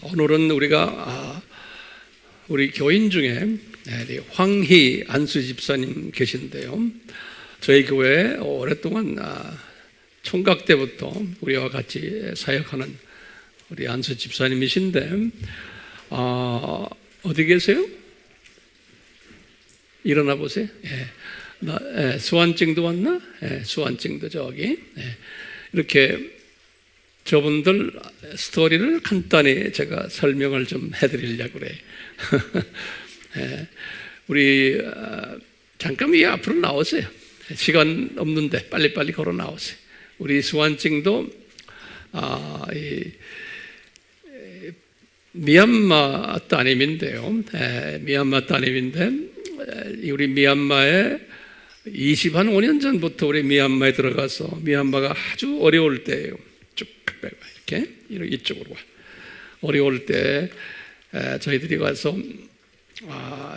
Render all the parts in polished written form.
오늘은 우리가 우리 교인 중에 황희 안수 집사님 계신데요. 저희 교회에 오랫동안 총각 때부터 우리와 같이 사역하는 우리 안수 집사님이신데 어디 계세요? 일어나 보세요. 수완증도 왔나? 수완증도 저기. 이렇게 저분들 스토리를 간단히 제가 설명을 좀 해드리려고 그래요. 우리 잠깐 이 앞으로 나오세요. 시간 없는데 빨리빨리 걸어 나오세요. 우리 수완증도 미얀마 따님인데요. 미얀마 따님인데 우리 미얀마에 25년 전부터 우리 미얀마에 들어가서 미얀마가 아주 어려울 때예요. 쭉 이렇게 이쪽으로 와. 어려울 때 저희들이 가서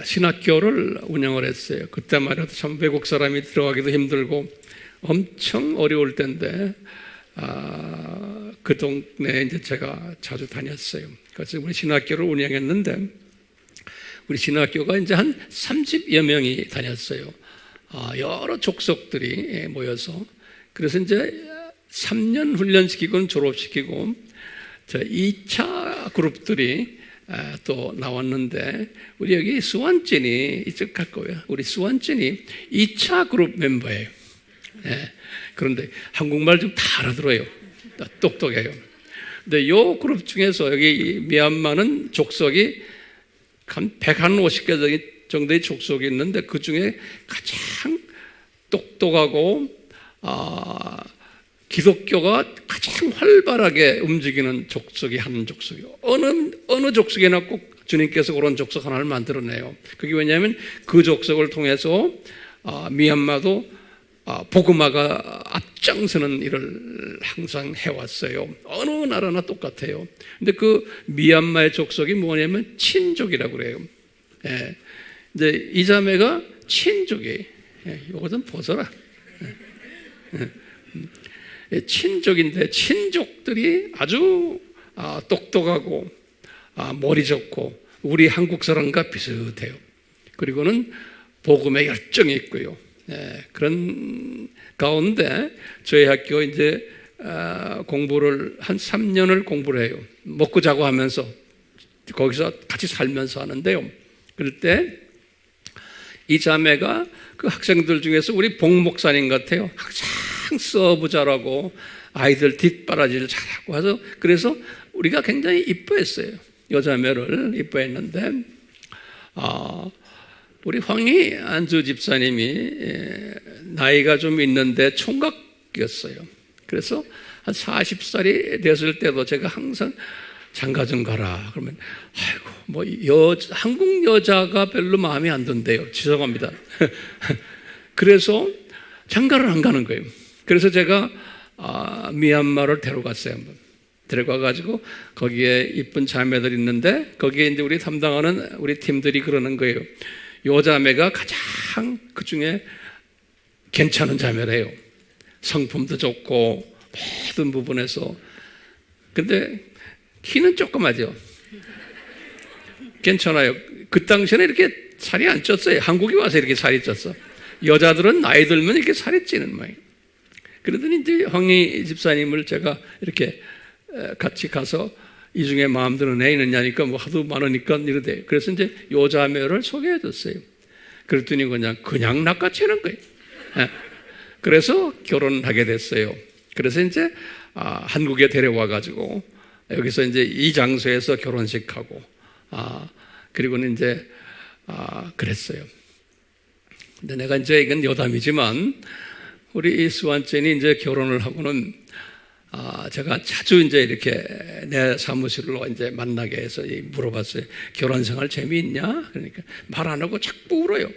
신학교를 운영을 했어요. 그때만 해도 참 외국 사람이 들어가기도 힘들고 엄청 어려울 때인데 그 동네에 이제 제가 자주 다녔어요. 그래서 우리 신학교를 운영했는데 우리 신학교가 이제 한 30여 명이 다녔어요. 여러 족속들이 모여서. 그래서 이제 3년 훈련시키고 졸업시키고 2차 그룹들이 또 나왔는데 우리 여기 수완찐이 이쪽 갈 거예요. 우리 수완찐이 2차 그룹 멤버예요. 그런데 한국말 좀 다 알아들어요. 똑똑해요. 근데 이 그룹 중에서 여기 미얀마는 족속이 한 150개 정도의 족속이 있는데 그 중에 가장 똑똑하고 기독교가 가장 활발하게 움직이는 족속이 한 족속이요. 어느 족속이나 꼭 주님께서 그런 족속 하나를 만들어내요. 그게 왜냐하면 그 족속을 통해서 미얀마도 복음화가 앞장서는 일을 항상 해왔어요. 어느 나라나 똑같아요. 근데 그 미얀마의 족속이 뭐냐면 친족이라고 그래요. 이제 이 자매가 친족이. 이거 좀 보셔라. 친족인데 친족들이 아주 똑똑하고 머리 좋고 우리 한국 사람과 비슷해요. 그리고는 복음에 열정이 있고요. 그런 가운데 저희 학교 이제 공부를 한 3년을 공부를 해요. 먹고 자고 하면서 거기서 같이 살면서 하는데요. 그럴 때 이 자매가 그 학생들 중에서 우리 복 목사님 같아요. 항상 서브 잘하고 아이들 뒷바라지를 잘하고 해서 그래서 우리가 굉장히 이뻐했어요. 여자매를 이뻐했는데 우리 황희 안수 집사님이 나이가 좀 있는데 총각이었어요. 그래서 한 40살이 됐을 때도 제가 항상 장가 좀 가라. 그러면 아이고 뭐 한국 여자가 별로 마음에 안 든대요. 죄송합니다. 그래서 장가를 안 가는 거예요. 그래서 제가 미얀마를 데려갔어요. 한번 데려가가지고 거기에 이쁜 자매들 있는데 거기에 이제 우리 담당하는 우리 팀들이 그러는 거예요. 요 자매가 가장 그 중에 괜찮은 자매래요. 성품도 좋고 모든 부분에서. 근데 키는 조그마죠. 괜찮아요. 그 당시에는 이렇게 살이 안 쪘어요. 한국에 와서 이렇게 살이 쪘어. 여자들은 나이 들면 이렇게 살이 찌는 모양이에요. 그러더니 이제 황희 집사님을 제가 이렇게 같이 가서 이 중에 마음 드는 애 있느냐니까 뭐 하도 많으니까 이러대. 그래서 이제 요 자매를 소개해 줬어요. 그랬더니 그냥 낚아채는 거예요. 그래서 결혼하게 됐어요. 그래서 이제 한국에 데려와 가지고 여기서 이제 이 장소에서 결혼식하고 그리고는 이제 그랬어요. 근데 내가 이제 이건 여담이지만 우리 이 수완cen이 이제 결혼을 하고는 제가 자주 이제 이렇게 내 사무실로 이제 만나게 해서 물어봤어요. 결혼 생활 재미있냐? 그러니까 말 안 하고 자꾸 울어요.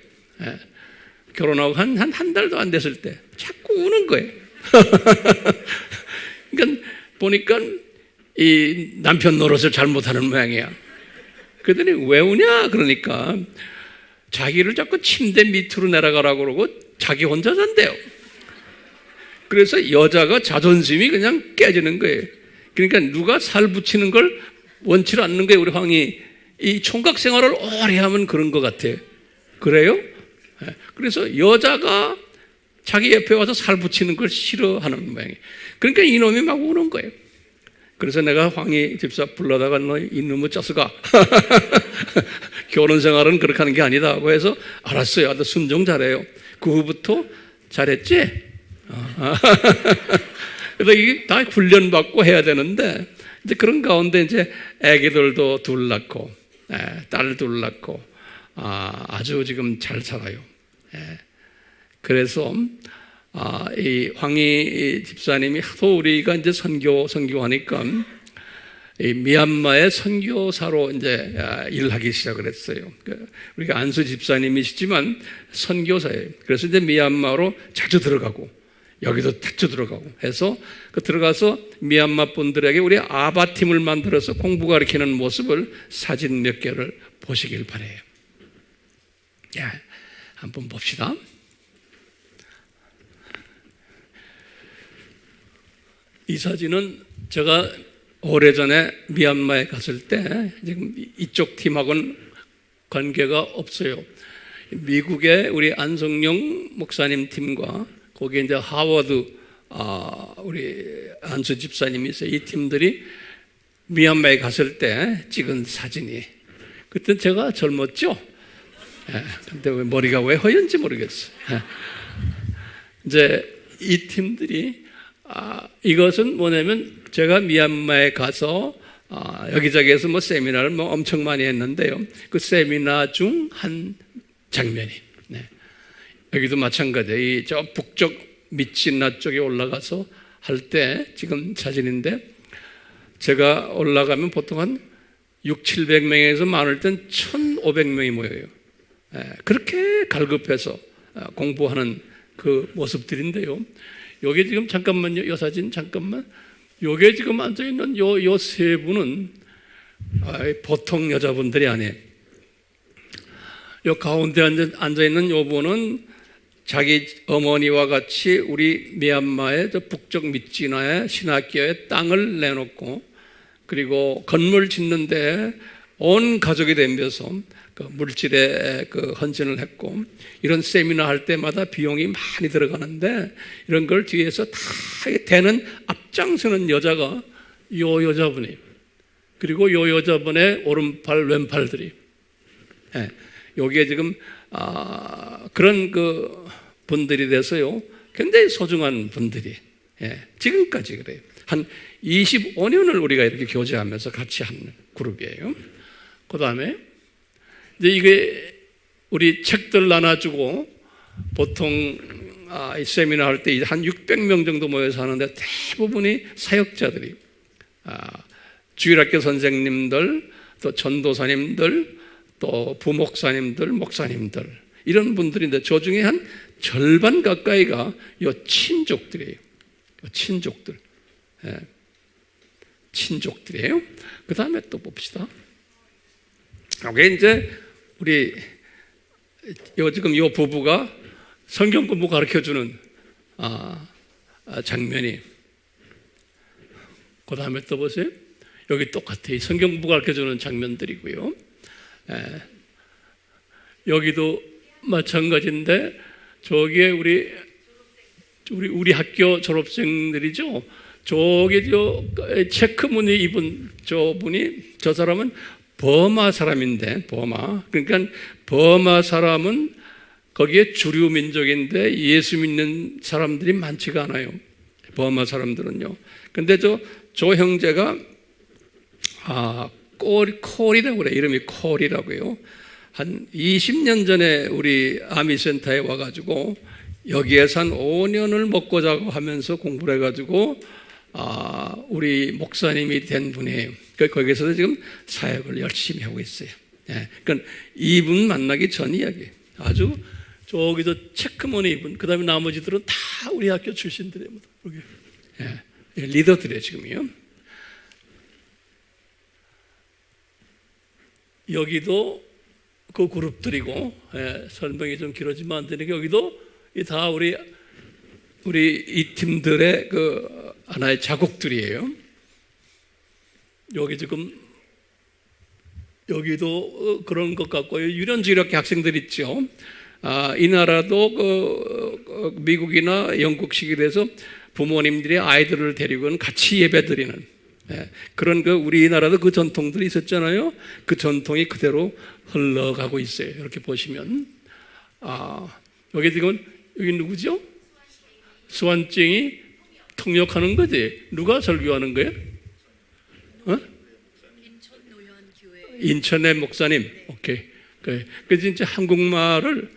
결혼하고 한 달도 안 됐을 때 자꾸 우는 거예요. 그러니까 보니까 이 남편 노릇을 잘못하는 모양이야. 그러더니 왜 우냐? 그러니까 자기를 자꾸 침대 밑으로 내려가라고 그러고 자기 혼자 잔대요. 그래서 여자가 자존심이 그냥 깨지는 거예요. 그러니까 누가 살 붙이는 걸 원치를 않는 거예요. 우리 황이 이 총각 생활을 오래 하면 그런 것 같아요. 그래요? 그래서 여자가 자기 옆에 와서 살 붙이는 걸 싫어하는 모양이에요. 그러니까 이놈이 막 우는 거예요. 그래서 내가 황희 집사 불러다가 너 이놈의 짜스가 결혼 생활은 그렇게 하는 게 아니다 하고 해서 알았어요. 아주 순종 잘해요. 그 후부터 잘했지? 그래서 이게 다 훈련받고 해야 되는데 이제 그런 가운데 이제 애기들도 둘 낳고 딸 둘 낳고 아주 지금 잘 살아요. 그래서 이 황희 집사님이 하도 우리가 이제 선교하니까 이 미얀마의 선교사로 이제 일하기 시작을 했어요. 우리가 안수 집사님이시지만 선교사예요. 그래서 이제 미얀마로 자주 들어가고 여기도 자주 들어가고 해서 들어가서 미얀마 분들에게 우리 아바팀을 만들어서 공부 가르치는 모습을 사진 몇 개를 보시길 바래요. 한번 봅시다. 이 사진은 제가 오래전에 미얀마에 갔을 때 지금 이쪽 팀하고는 관계가 없어요. 미국의 우리 안성용 목사님 팀과 거기에 이제 하워드 우리 안수 집사님이 있어요. 이 팀들이 미얀마에 갔을 때 찍은 사진이 그때 제가 젊었죠. 근데 왜 머리가 왜 허연지 모르겠어요. 이제 이 팀들이 이것은 뭐냐면 제가 미얀마에 가서 여기저기에서 뭐 세미나를 뭐 엄청 많이 했는데요. 그 세미나 중 한 장면이 여기도 마찬가지예요. 이 저 북쪽 미친나 쪽에 올라가서 할 때 지금 사진인데 제가 올라가면 보통 한 600-700명에서 많을 땐 1,500명이 모여요. 그렇게 갈급해서 공부하는 그 모습들인데요. 여기 지금 잠깐만요. 이 사진 잠깐만. 여기에 지금 앉아있는 요 세 분은 보통 여자분들이 아니에요. 요 가운데 앉아있는 요 분은 자기 어머니와 같이 우리 미얀마의 저 북쪽 미찌나의 신학교에 땅을 내놓고 그리고 건물 짓는데 온 가족이 덤벼서 그 물질에 그 헌신을 했고 이런 세미나 할 때마다 비용이 많이 들어가는데 이런 걸 뒤에서 다 대는 앞장서는 여자가 요 여자분이 그리고 요 여자분의 오른팔 왼팔들이 여기에 지금 그런 그 분들이 돼서요 굉장히 소중한 분들이 지금까지 그래요. 한 25년을 우리가 이렇게 교제하면서 같이 하는 그룹이에요. 그 다음에 이제 이게 우리 책들 나눠주고 보통 이 세미나 할 때 한 600명 정도 모여서 하는데 대부분이 사역자들이 주일학교 선생님들 또 전도사님들 또 부목사님들 목사님들 이런 분들인데 저 중에 한 절반 가까이가 요 친족들이에요. 친족들. 친족들이에요. 그 다음에 또 봅시다. 이게 이제 우리 지금 이 부부가 성경 공부 가르쳐 주는 장면이 그 다음에 또 보세요. 여기 똑같아요. 성경 공부 가르쳐 주는 장면들이고요. 여기도 마찬가지인데 저기에 우리 학교 졸업생들이죠. 저기 저 체크무늬 입은 저 사람은 버마 사람인데 그러니까 버마 사람은 거기에 주류 민족인데 예수 믿는 사람들이 많지가 않아요. 버마 사람들은요. 근데 저 형제가 콜이라고 그래. 이름이 콜이라고요. 한 20년 전에 우리 아미센터에 와가지고 여기에서 한 5년을 먹고 자고 하면서 공부를 해가지고 우리 목사님이 된 분이에요. 거기서도 지금 사역을 열심히 하고 있어요. 그러니까 이분 만나기 전 이야기예요. 아주 저기서 체크무늬 입은 그 다음에 나머지들은 다 우리 학교 출신들이에요. 리더들이에요 지금요. 여기도 그 그룹들이고 설명이 좀 길어지면 안 되니까 여기도 다 우리 이 팀들의 그 하나의 자국들이에요. 여기 지금 여기도 그런 것 같고요. 유년주일학교 학생들 있죠. 이 나라도 미국이나 영국식에 대해서 부모님들이 아이들을 데리고는 같이 예배드리는 그런 우리나라도 그 전통들이 있었잖아요. 그 전통이 그대로 흘러가고 있어요. 이렇게 보시면 여기 지금 여기 누구죠? 수완증이 통역하는 거지. 누가 설교하는 거예요? 인천의 목사님. 오케이. 그래서 이제 한국말을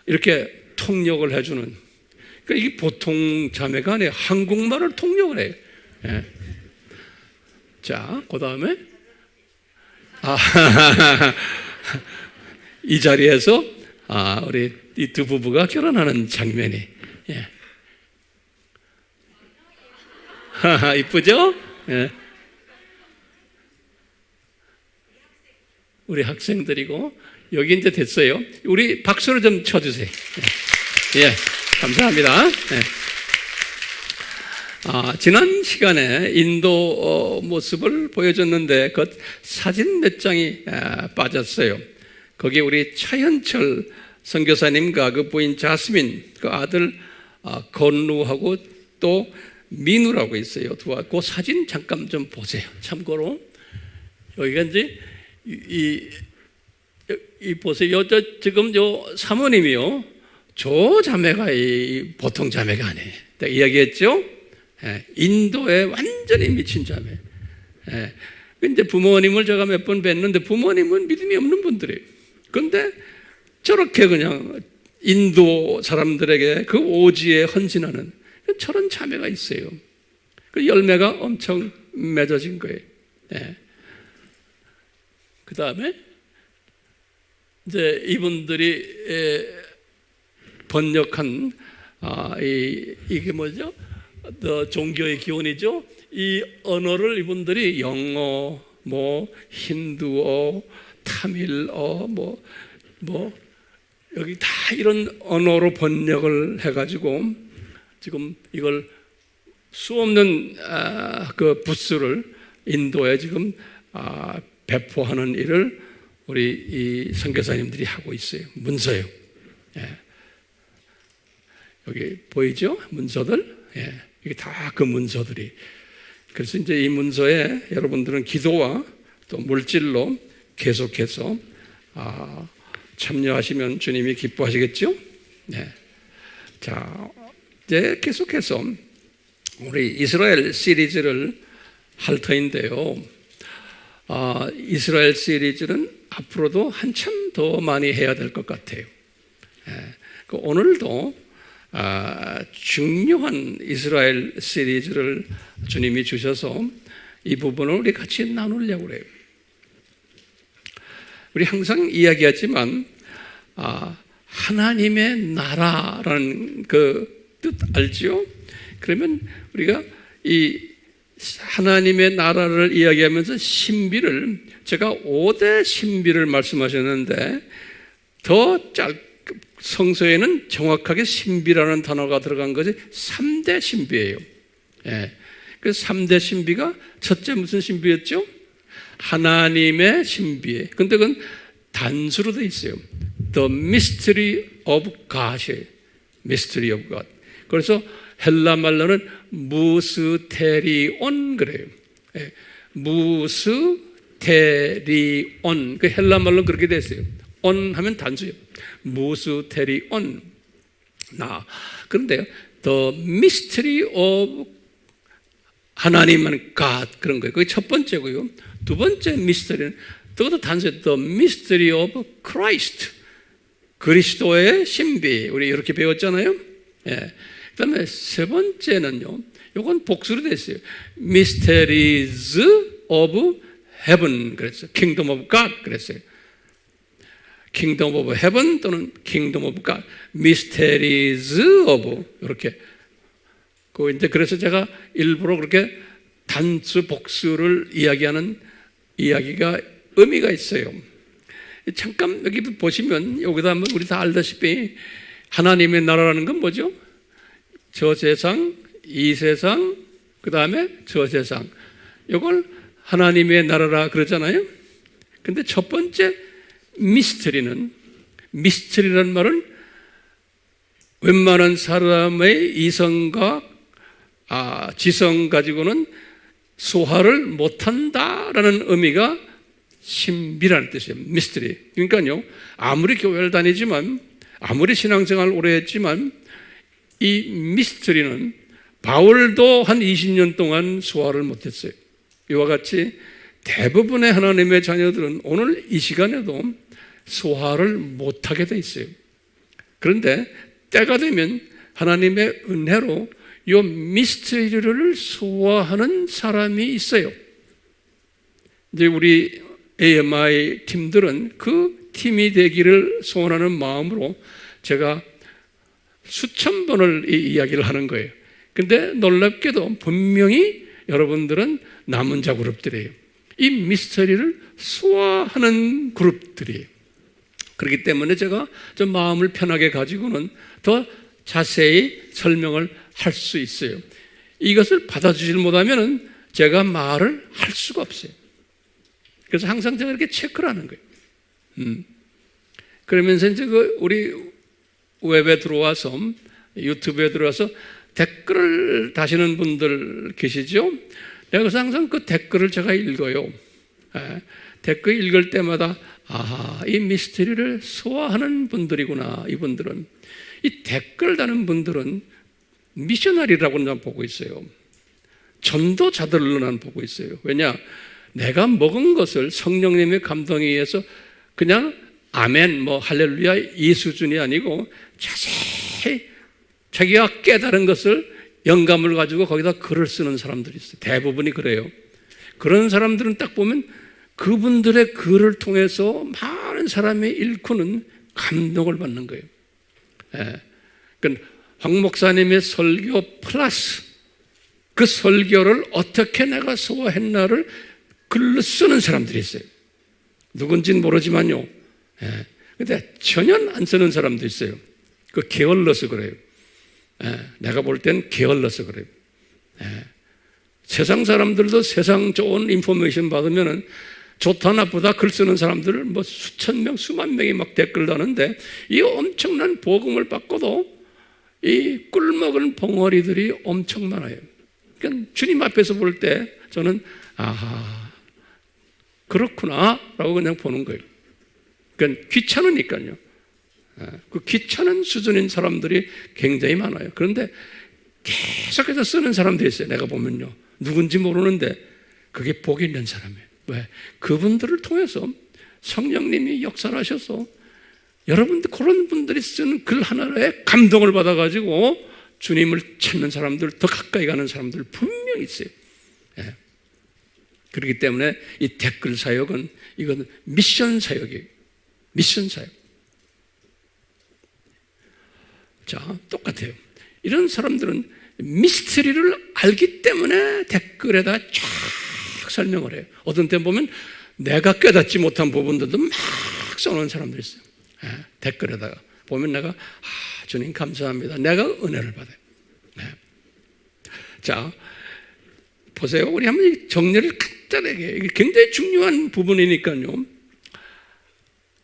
이렇게 통역을 해주는. 그러니까 이게 보통 자매가 아니에요. 한국말을 통역을 해요. 예. 자, 그 다음에 이 자리에서 우리 이 두 부부가 결혼하는 장면이 이쁘죠? 예. 우리 학생들이고 여기 이제 됐어요. 우리 박수를 좀 쳐주세요. 예, 감사합니다. 예. 지난 시간에 인도 모습을 보여줬는데 그 사진 몇 장이 빠졌어요. 거기 우리 차현철 선교사님과 그 부인 자스민, 그 아들 건루하고 또 민우라고 있어요. 그 사진 잠깐 좀 보세요. 참고로 여기가 이제 이 보세요. 지금 사모님이요. 저 자매가 보통 자매가 아니에요. 내가 이야기했죠? 인도에 완전히 미친 자매. 근데 부모님을 제가 몇 번 뵀는데 부모님은 믿음이 없는 분들이에요. 그런데 저렇게 그냥 인도 사람들에게 그 오지에 헌신하는 저런 자매가 있어요. 그 열매가 엄청 맺어진 거예요. 그 다음에 이제 이분들이 번역한 이게 뭐죠? 종교의 기원이죠. 이 언어를 이분들이 영어, 힌두어, 타밀어, 여기 다 이런 언어로 번역을 해가지고 지금 이걸 수없는 그 부스를 인도에 지금 배포하는 일을 우리 이 선교사님들이 하고 있어요. 문서요. 여기 보이죠? 문서들. 이게 다 그 문서들이. 그래서 이제 이 문서에 여러분들은 기도와 또 물질로 계속해서 참여하시면 주님이 기뻐하시겠죠? 자, 이제 계속해서 우리 이스라엘 시리즈를 할 터인데요. 이스라엘 시리즈는 앞으로도 한참 더 많이 해야 될 것 같아요. 오늘도 중요한 이스라엘 시리즈를 주님이 주셔서 이 부분을 우리 같이 나누려고 해요. 우리 항상 이야기하지만 하나님의 나라라는 그 뜻 알죠? 그러면 우리가 이 하나님의 나라를 이야기하면서 신비를 제가 5대 신비를 말씀하셨는데 성서에는 정확하게 신비라는 단어가 들어간 것이 3대 신비예요. 그래서 3대 신비가 첫째 무슨 신비였죠? 하나님의 신비예요. 근데 그건 단수로 되어 있어요. The mystery of God이에요. Mystery of God. 그래서 헬라 말로는 무스테리온 그래요. 무스테리온. 그 헬라 말로 그렇게 됐어요. 온 하면 단수예요. 무스테리온. 그런데요, the mystery of 하나님은 God 그런 거예요. 그게 첫 번째고요. 두 번째 미스터리는 그것도 단수예요. The mystery of Christ. 그리스도의 신비. 우리 이렇게 배웠잖아요. 그 다음에 세 번째는요, 이건 복수로 됐어요. Mysteries of Heaven 그랬어요. Kingdom of God 그랬어요. Kingdom of Heaven 또는 Kingdom of God. Mysteries of 이렇게. 이제 그래서 제가 일부러 그렇게 단수 복수를 이야기하는 이야기가 의미가 있어요. 잠깐 여기 보시면 여기다 한번 우리 다 알다시피 하나님의 나라라는 건 뭐죠? 저 세상, 이 세상, 그 다음에 저 세상. 이걸 하나님의 나라라 그러잖아요. 근데 첫 번째 미스터리란 말은 웬만한 사람의 이성과 지성 가지고는 소화를 못한다라는 의미가 신비라는 뜻이에요. 미스터리. 그러니까요, 아무리 교회를 다니지만, 아무리 신앙생활을 오래 했지만, 이 미스터리는 바울도 한 20년 동안 소화를 못했어요. 이와 같이 대부분의 하나님의 자녀들은 오늘 이 시간에도 소화를 못하게 돼 있어요. 그런데 때가 되면 하나님의 은혜로 이 미스터리를 소화하는 사람이 있어요. 이제 우리 AMI 팀들은 그 팀이 되기를 소원하는 마음으로 제가 수천 번을 이 이야기를 하는 거예요. 근데 놀랍게도 분명히 여러분들은 남은 자 그룹들이에요. 이 미스터리를 소화하는 그룹들이에요. 그렇기 때문에 제가 좀 마음을 편하게 가지고는 더 자세히 설명을 할 수 있어요. 이것을 받아주질 못하면 제가 말을 할 수가 없어요. 그래서 항상 제가 이렇게 체크를 하는 거예요. 그러면서 이제 우리 웹에 들어와서, 유튜브에 들어와서 댓글을 다시는 분들 계시죠? 내가 그래서 항상 그 댓글을 제가 읽어요. 댓글 읽을 때마다 이 미스터리를 소화하는 분들이구나. 이분들은, 이 댓글 다는 분들은 미셔너리라고 난 보고 있어요. 전도자들로 난 보고 있어요. 왜냐? 내가 먹은 것을 성령님의 감동에 의해서 그냥 아멘, 할렐루야 이 수준이 아니고 자세히 자기가 깨달은 것을 영감을 가지고 거기다 글을 쓰는 사람들이 있어요. 대부분이 그래요. 그런 사람들은 딱 보면 그분들의 글을 통해서 많은 사람이 읽고는 감동을 받는 거예요. 그러니까 황 목사님의 설교 플러스 그 설교를 어떻게 내가 소화했나를 글로 쓰는 사람들이 있어요. 누군지는 모르지만요. 근데 전혀 안 쓰는 사람도 있어요. 그 게을러서 그래요. 내가 볼 땐 게을러서 그래요. 세상 사람들도 세상 좋은 인포메이션 받으면은 좋다 나쁘다 글 쓰는 사람들을 수천 명, 수만 명이 막 댓글 다는데 이 엄청난 복음을 받고도 이 꿀먹은 벙어리들이 엄청 많아요. 그러니까 주님 앞에서 볼 때 저는 그렇구나 라고 그냥 보는 거예요. 그러니까 귀찮으니까요. 그 귀찮은 수준인 사람들이 굉장히 많아요. 그런데 계속해서 쓰는 사람들이 있어요. 내가 보면요. 누군지 모르는데 그게 복 있는 사람이에요. 왜? 그분들을 통해서 성령님이 역사를 하셔서 여러분들 그런 분들이 쓰는 글 하나에 감동을 받아가지고 주님을 찾는 사람들, 더 가까이 가는 사람들 분명히 있어요. 그렇기 때문에 이 댓글 사역은 이건 미션 사역이에요. 미션 사역. 자, 똑같아요. 이런 사람들은 미스터리를 알기 때문에 댓글에다 쫙 설명을 해요. 어떤 때 보면 내가 깨닫지 못한 부분들도 막 써놓은 사람들이 있어요. 댓글에다가 보면 내가 주님 감사합니다. 내가 은혜를 받아요. 자, 보세요. 우리 한번 정리를 간단하게, 이게 굉장히 중요한 부분이니까요.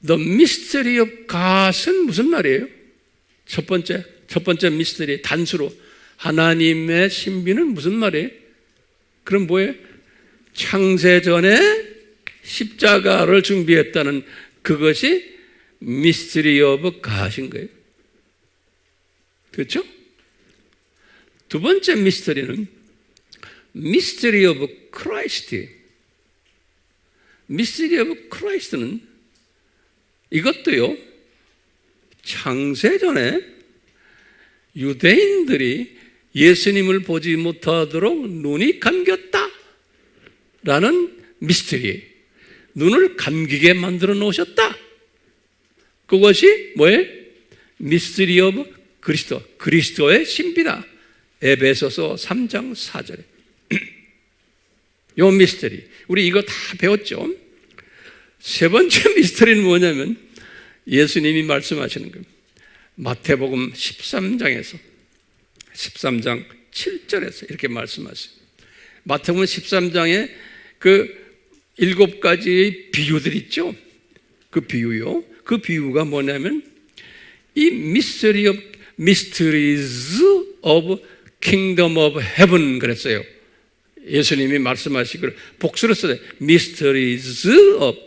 The mystery of God은 무슨 말이에요? 첫 번째 미스터리, 단수로 하나님의 신비는 무슨 말이에요? 그럼 뭐예요? 창세전에 십자가를 준비했다는 그것이 미스터리 오브 갓인 거예요. 그렇죠? 두 번째 미스터리는 미스터리 오브 크라이스트. 미스터리 오브 크라이스트는 이것도요, 창세전에 유대인들이 예수님을 보지 못하도록 눈이 감겼다 라는 미스터리예요. 눈을 감기게 만들어 놓으셨다. 그것이 뭐예요? 미스터리 오브 그리스도, 그리스도의 신비다. 에베소서 3장 4절에 요 미스터리, 우리 이거 다 배웠죠? 세 번째 미스터리는 뭐냐면 예수님이 말씀하시는 겁니다. 마태복음 13장에서 13장 7절에서 이렇게 말씀하세요. 마태복음 13장에 그 7가지의 비유들 있죠. 그 비유요. 그 비유가 뭐냐면 이 mysteries of kingdom of heaven 그랬어요. 예수님이 말씀하시기를 복수로 써요. mysteries of,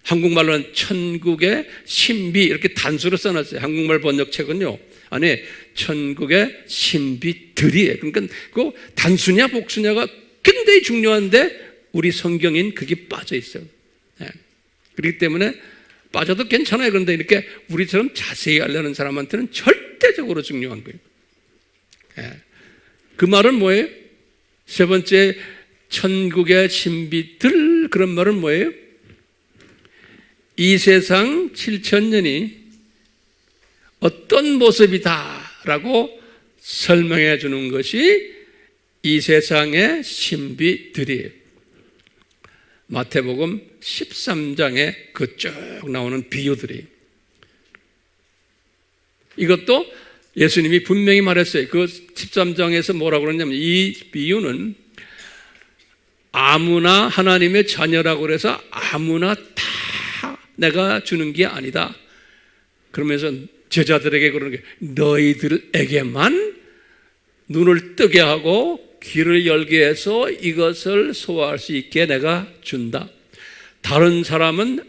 한국말로는 천국의 신비 이렇게 단수로 써놨어요. 한국말 번역책은요 안에 천국의 신비들이에요. 그러니까 그 단수냐 복수냐가 굉장히 중요한데 우리 성경인 그게 빠져 있어요. 네. 그렇기 때문에 빠져도 괜찮아요. 그런데 이렇게 우리처럼 자세히 알려는 사람한테는 절대적으로 중요한 거예요. 네. 그 말은 뭐예요? 세 번째, 천국의 신비들, 그런 말은 뭐예요? 이 세상 7,000년이 어떤 모습이다라고 설명해 주는 것이 이 세상의 신비들이에요. 마태복음 13장에 그 쭉 나오는 비유들이. 이것도 예수님이 분명히 말했어요. 그 13장에서 뭐라고 그러냐면 이 비유는 아무나 하나님의 자녀라고 그래서 아무나 다 내가 주는 게 아니다. 그러면서 제자들에게 그러는 게 너희들에게만 눈을 뜨게 하고 귀를 열게 해서 이것을 소화할 수 있게 내가 준다. 다른 사람은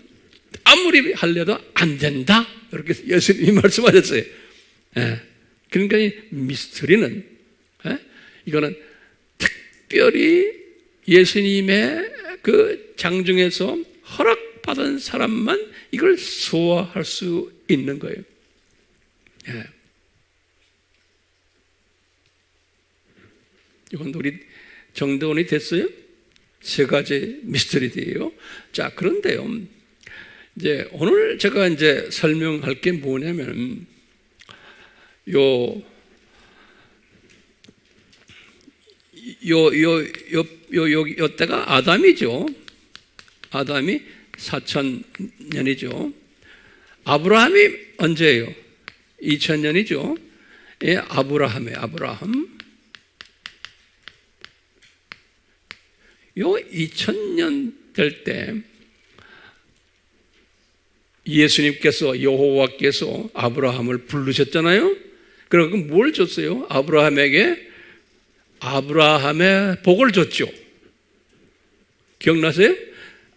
아무리 하려도 안 된다. 이렇게 예수님이 말씀하셨어요. 예. 그러니까 이 미스터리는 이거는 특별히 예수님의 그 장중에서 허락받은 사람만 이걸 소화할 수 있는 거예요. 예. 이건 우리 정도원이 됐어요? 세 가지 미스터리들이에요. 자, 그런데요, 이제 오늘 제가 이제 설명할 게 뭐냐면, 요때가 아담이죠. 아담이 4,000년이죠. 아브라함이 언제예요? 2,000년이죠. 예, 아브라함. 요 2000년 될 때 예수님께서 여호와께서 아브라함을 부르셨잖아요. 그리고 뭘 줬어요? 아브라함에게 아브라함의 복을 줬죠. 기억나세요?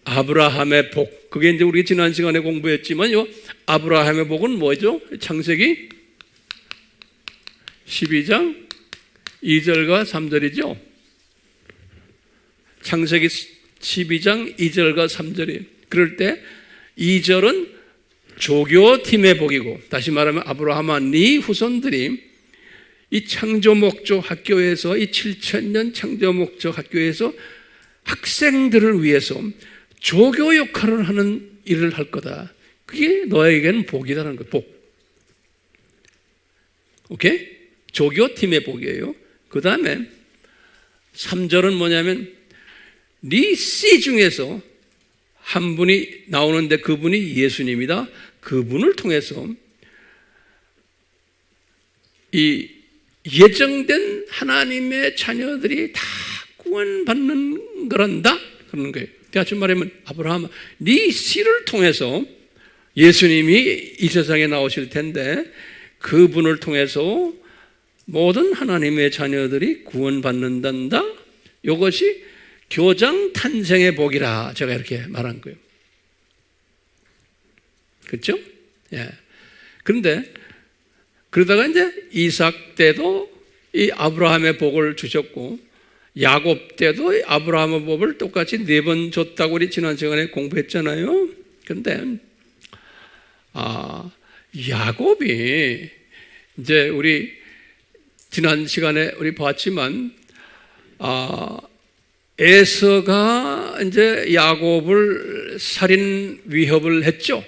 아브라함의 복. 그게 이제 우리 지난 시간에 공부했지만 요 아브라함의 복은 뭐죠? 창세기 12장 2절과 3절이죠. 창세기 12장 2절과 3절이에요. 그럴 때 2절은 조교팀의 복이고, 다시 말하면 아브라함아 네 후손들이 이 창조목적 학교에서, 이 7,000년 창조목적 학교에서 학생들을 위해서 조교 역할을 하는 일을 할 거다. 그게 너에게는 복이다라는 거예요. 복. 오케이? 조교팀의 복이에요. 그 다음에 3절은 뭐냐면 네 씨 중에서 한 분이 나오는데 그분이 예수님이다. 그분을 통해서 이 예정된 하나님의 자녀들이 다 구원받는 거란다. 그러는 거예요. 다시 말하면 아브라함, 네 씨를 통해서 예수님이 이 세상에 나오실 텐데 그분을 통해서 모든 하나님의 자녀들이 구원받는단다. 이것이 교장 탄생의 복이라 제가 이렇게 말한 거예요. 그렇죠? 예. 그런데 그러다가 이제 이삭 때도 이 아브라함의 복을 주셨고 야곱 때도 아브라함의 복을 똑같이 4번 줬다고 우리 지난 시간에 공부했잖아요. 그런데 야곱이 이제 우리 지난 시간에 우리 봤지만 에서가 이제 야곱을 살인 위협을 했죠.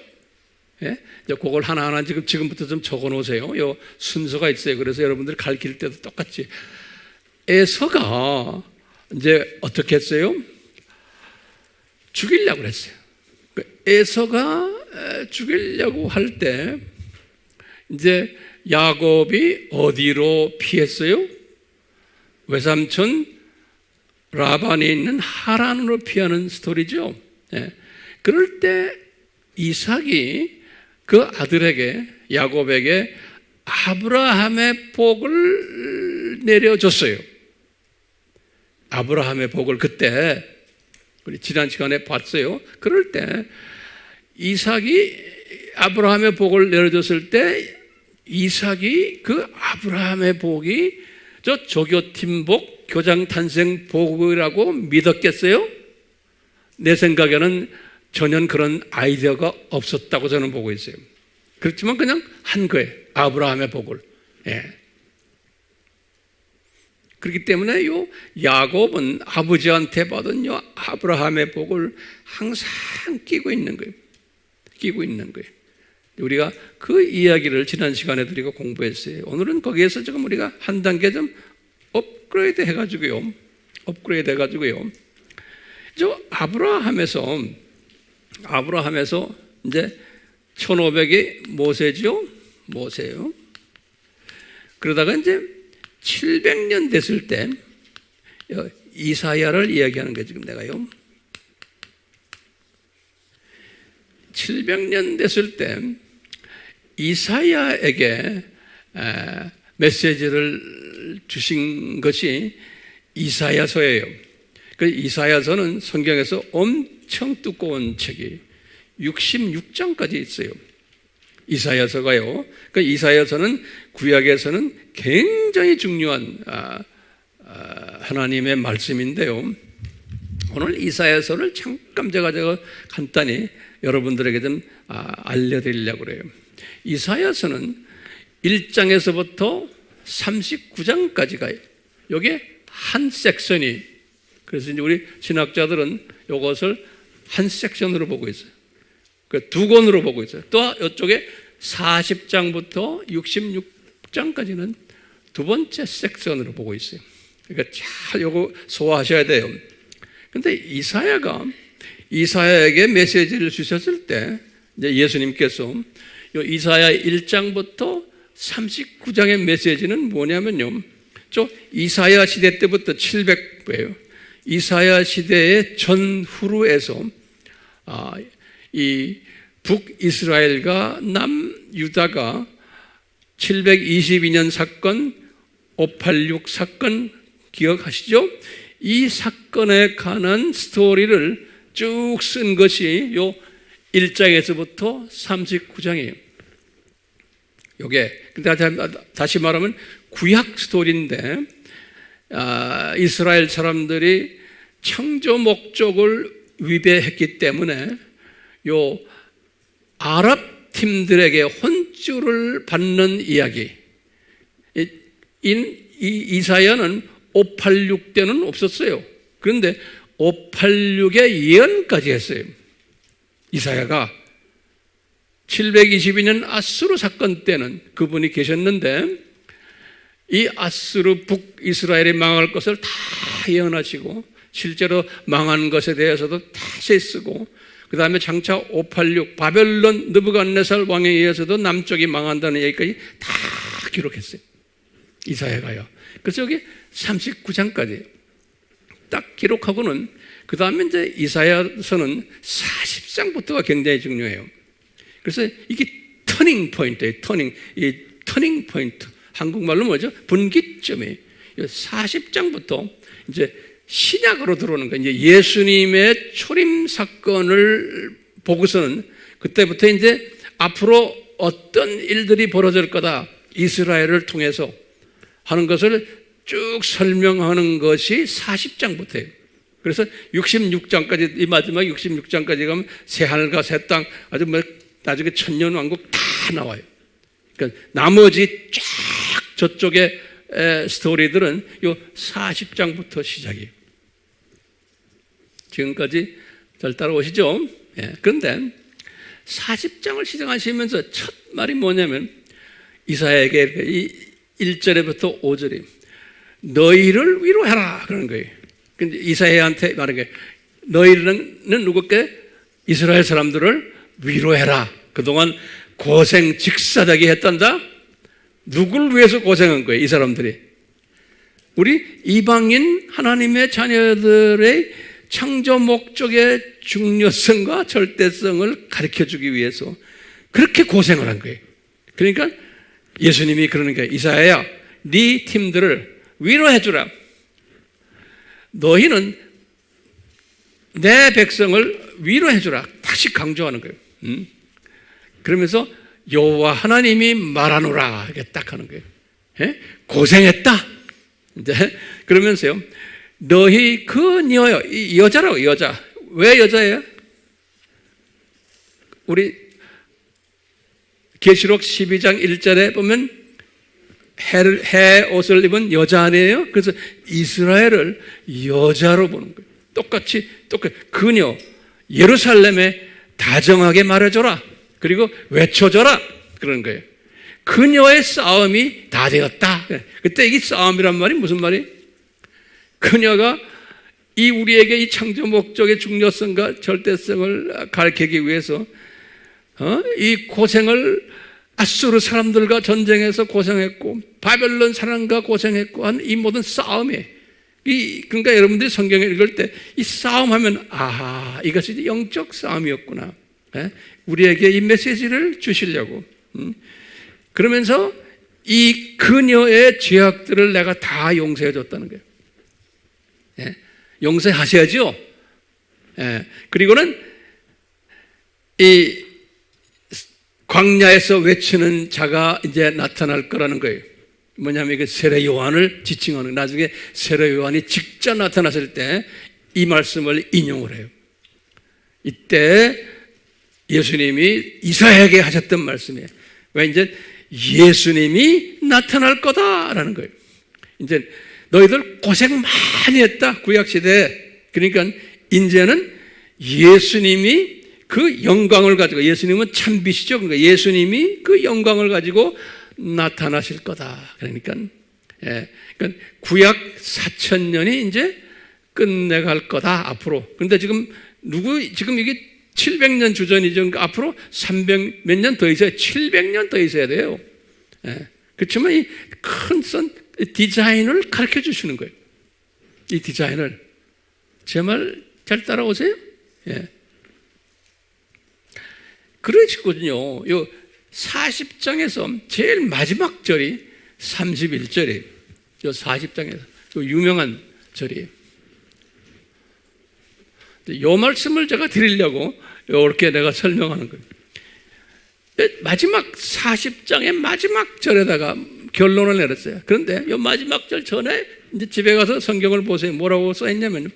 예? 그걸 하나하나 지금부터 좀 적어 놓으세요. 요 순서가 있어요. 그래서 여러분들 가르칠 때도 똑같이. 에서가 이제 어떻게 했어요? 죽이려고 그랬어요. 에서가 죽이려고 할 때 이제 야곱이 어디로 피했어요? 외삼촌 라반이 있는 하란으로 피하는 스토리죠. 예. 그럴 때 이삭이 그 아들에게, 야곱에게 아브라함의 복을 내려줬어요. 아브라함의 복을 그때 우리 지난 시간에 봤어요. 그럴 때 이삭이 아브라함의 복을 내려줬을 때 이삭이 그 아브라함의 복이 저 조교팀 복, 교장 탄생 복이라고 믿었겠어요? 내 생각에는 전혀 그런 아이디어가 없었다고 저는 보고 있어요. 그렇지만 그냥 한 거예요. 아브라함의 복을. 예. 그렇기 때문에 요 야곱은 아버지한테 받은 요 아브라함의 복을 항상 끼고 있는 거예요. 끼고 있는 거예요. 우리가 그 이야기를 지난 시간에 드리고 공부했어요. 오늘은 거기에서 지금 우리가 한 단계 좀 업그레이드 해가지고요. 저 아브라함에서 이제 1500이 모세죠? 모세요. 그러다가 이제 700년 됐을 때 이사야를 이야기하는 게 지금 내가요. 700년 됐을 때 이사야에게 메시지를 주신 것이 이사야서예요. 그 이사야서는 성경에서 엄청 두꺼운 책이 66장까지 있어요. 이사야서가요. 그 이사야서는 구약에서는 굉장히 중요한 하나님의 말씀인데요. 오늘 이사야서를 잠깐 제가 간단히 여러분들에게 좀 알려드리려고 그래요. 이사야서는 1장에서부터 39장까지 가요. 이게 한 섹션이, 그래서 이제 우리 신학자들은 이것을 한 섹션으로 보고 있어요. 그 두 권으로 보고 있어요. 또 이쪽에 40장부터 66장까지는 두 번째 섹션으로 보고 있어요. 그러니까 잘 이거 소화하셔야 돼요. 근데 이사야에게 메시지를 주셨을 때 이제 예수님께서 이사야 1장부터 39장의 메시지는 뭐냐면요. 저 이사야 시대 때부터 700배예요. 이사야 시대의 전후로에서 이 북이스라엘과 남유다가 722년 사건, 586 사건 기억하시죠? 이 사건에 관한 스토리를 쭉 쓴 것이 요 1장에서부터 39장이에요. 요게 다시 말하면 구약 스토리인데 이스라엘 사람들이 창조 목적을 위배했기 때문에 요 아랍 팀들에게 혼쭐을 받는 이야기. 이 이사야는 586 때는 없었어요. 그런데 586의 예언까지 했어요. 이사야가 722년 아수르 사건 때는 그분이 계셨는데 이 아수르 북이스라엘이 망할 것을 다 예언하시고 실제로 망한 것에 대해서도 다시 쓰고 그 다음에 장차 586 바벨론 느부갓네살 왕에 의해서도 남쪽이 망한다는 얘기까지 다 기록했어요. 이사야가요. 그래서 여기 39장까지 딱 기록하고는 그 다음에 이제 이사야서는 40장부터가 굉장히 중요해요. 그래서 이게 터닝 포인트예요. 이 터닝 포인트. 한국말로 뭐죠? 분기점이에요. 40장부터 이제 신약으로 들어오는 거예요. 이제 예수님의 초림 사건을 보고서는 그때부터 이제 앞으로 어떤 일들이 벌어질 거다. 이스라엘을 통해서 하는 것을 쭉 설명하는 것이 40장부터예요. 그래서 66장까지, 이 마지막 66장까지 가면 새하늘과 새 땅, 아주 뭐 나중에 천년왕국 다 나와요. 그러니까 나머지 쫙 저쪽의 스토리들은 요 40장부터 시작이에요. 지금까지 잘 따라오시죠? 예. 그런데 40장을 시작하시면서 첫 말이 뭐냐면 이사야에게 이 1절부터 5절이 너희를 위로해라 그러는 거예요. 근데 이사야한테 말한 게 너희는 누구께? 이스라엘 사람들을 위로해라. 그동안 고생 직사되게 했단다. 누굴 위해서 고생한 거예요? 이 사람들이 우리 이방인 하나님의 자녀들의 창조 목적의 중요성과 절대성을 가르쳐주기 위해서 그렇게 고생을 한 거예요. 그러니까 예수님이 그러는 거예요. 이사야야, 네 팀들을 위로해주라. 너희는 내 백성을 위로해주라. 다시 강조하는 거예요. 그러면서 여호와 하나님이 말하노라 이렇게 딱 하는 거예요. 예? 고생했다. 이제 그러면서요, 너희 그녀여, 여자라고. 여자. 왜 여자예요? 우리 계시록 12장 1절에 보면 해 옷을 입은 여자 아니에요? 그래서 이스라엘을 여자로 보는 거예요. 똑같이 그녀 예루살렘에 다정하게 말해줘라. 그리고 외쳐줘라. 그런 거예요. 그녀의 싸움이 다 되었다. 그때 이 싸움이란 말이 무슨 말이에요? 그녀가 우리에게 이 창조 목적의 중요성과 절대성을 가르치기 위해서 이 고생을 아수르 사람들과 전쟁에서 고생했고 바벨론 사람과 고생했고 한 이 모든 싸움에 그러니까 여러분들이 성경을 읽을 때 이 싸움하면 이것이 영적 싸움이었구나. 우리에게 이 메시지를 주시려고. 그러면서 이 그녀의 죄악들을 내가 다 용서해 줬다는 거예요. 용서하셔야죠. 그리고는 이 광야에서 외치는 자가 이제 나타날 거라는 거예요. 뭐냐면 이게 세례 요한을 지칭하는, 나중에 세례 요한이 직접 나타났을 때 이 말씀을 인용을 해요. 이때 예수님이 이사야에게 하셨던 말씀이에요. 왜 이제 예수님이 나타날 거다라는 거예요. 이제 너희들 고생 많이 했다 구약시대에. 그러니까 이제는 예수님이 그 영광을 가지고, 예수님은 참빛이죠. 그러니까 예수님이 그 영광을 가지고 나타나실 거다. 그러니까 구약 4,000년이 이제 끝내갈 거다 앞으로. 그런데 지금 이게 700년 주전이죠. 그러니까 앞으로 300 몇 년 더 있어야, 700년 더 있어야 돼요. 그렇지만 이 큰 디자인을 가르쳐 주시는 거예요. 이 디자인을. 제 말 잘 따라오세요? 그러시거든요. 요 40장에서 제일 마지막 절이 31절이에요. 요 40장에서 요 유명한 절이에요. 요 말씀을 제가 드리려고 이렇게 내가 설명하는 거예요. 마지막 40장의 마지막 절에다가 결론을 내렸어요. 그런데 요 마지막 절 전에 이제 집에 가서 성경을 보세요. 뭐라고 써있냐면,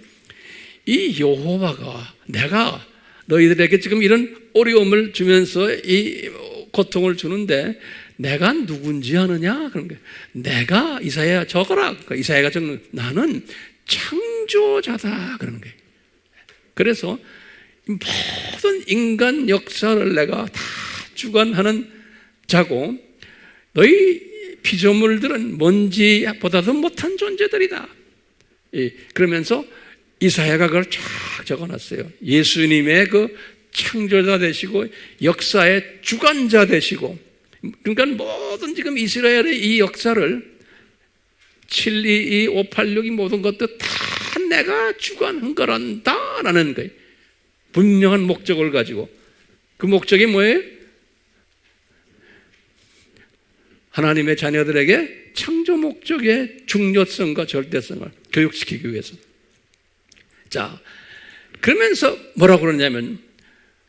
이 여호와가 내가 너희들에게 지금 이런 어려움을 주면서 이 고통을 주는데 내가 누군지 아느냐? 그런 거예요. 내가 이사야 적어라. 그러니까 이사야가 적는 나는 창조자다. 그러는 거예요. 그래서 모든 인간 역사를 내가 다 주관하는 자고, 너희 피조물들은 먼지보다도 못한 존재들이다. 그러면서 이사야가 그걸 쫙 적어놨어요. 예수님의 그 창조자 되시고 역사의 주관자 되시고, 그러니까 모든 지금 이스라엘의 이 역사를 722, 586이 모든 것도 다 내가 주관한 거란다라는 거예요. 분명한 목적을 가지고. 그 목적이 뭐예요? 하나님의 자녀들에게 창조 목적의 중요성과 절대성을 교육시키기 위해서. 자, 그러면서 뭐라고 그러냐면,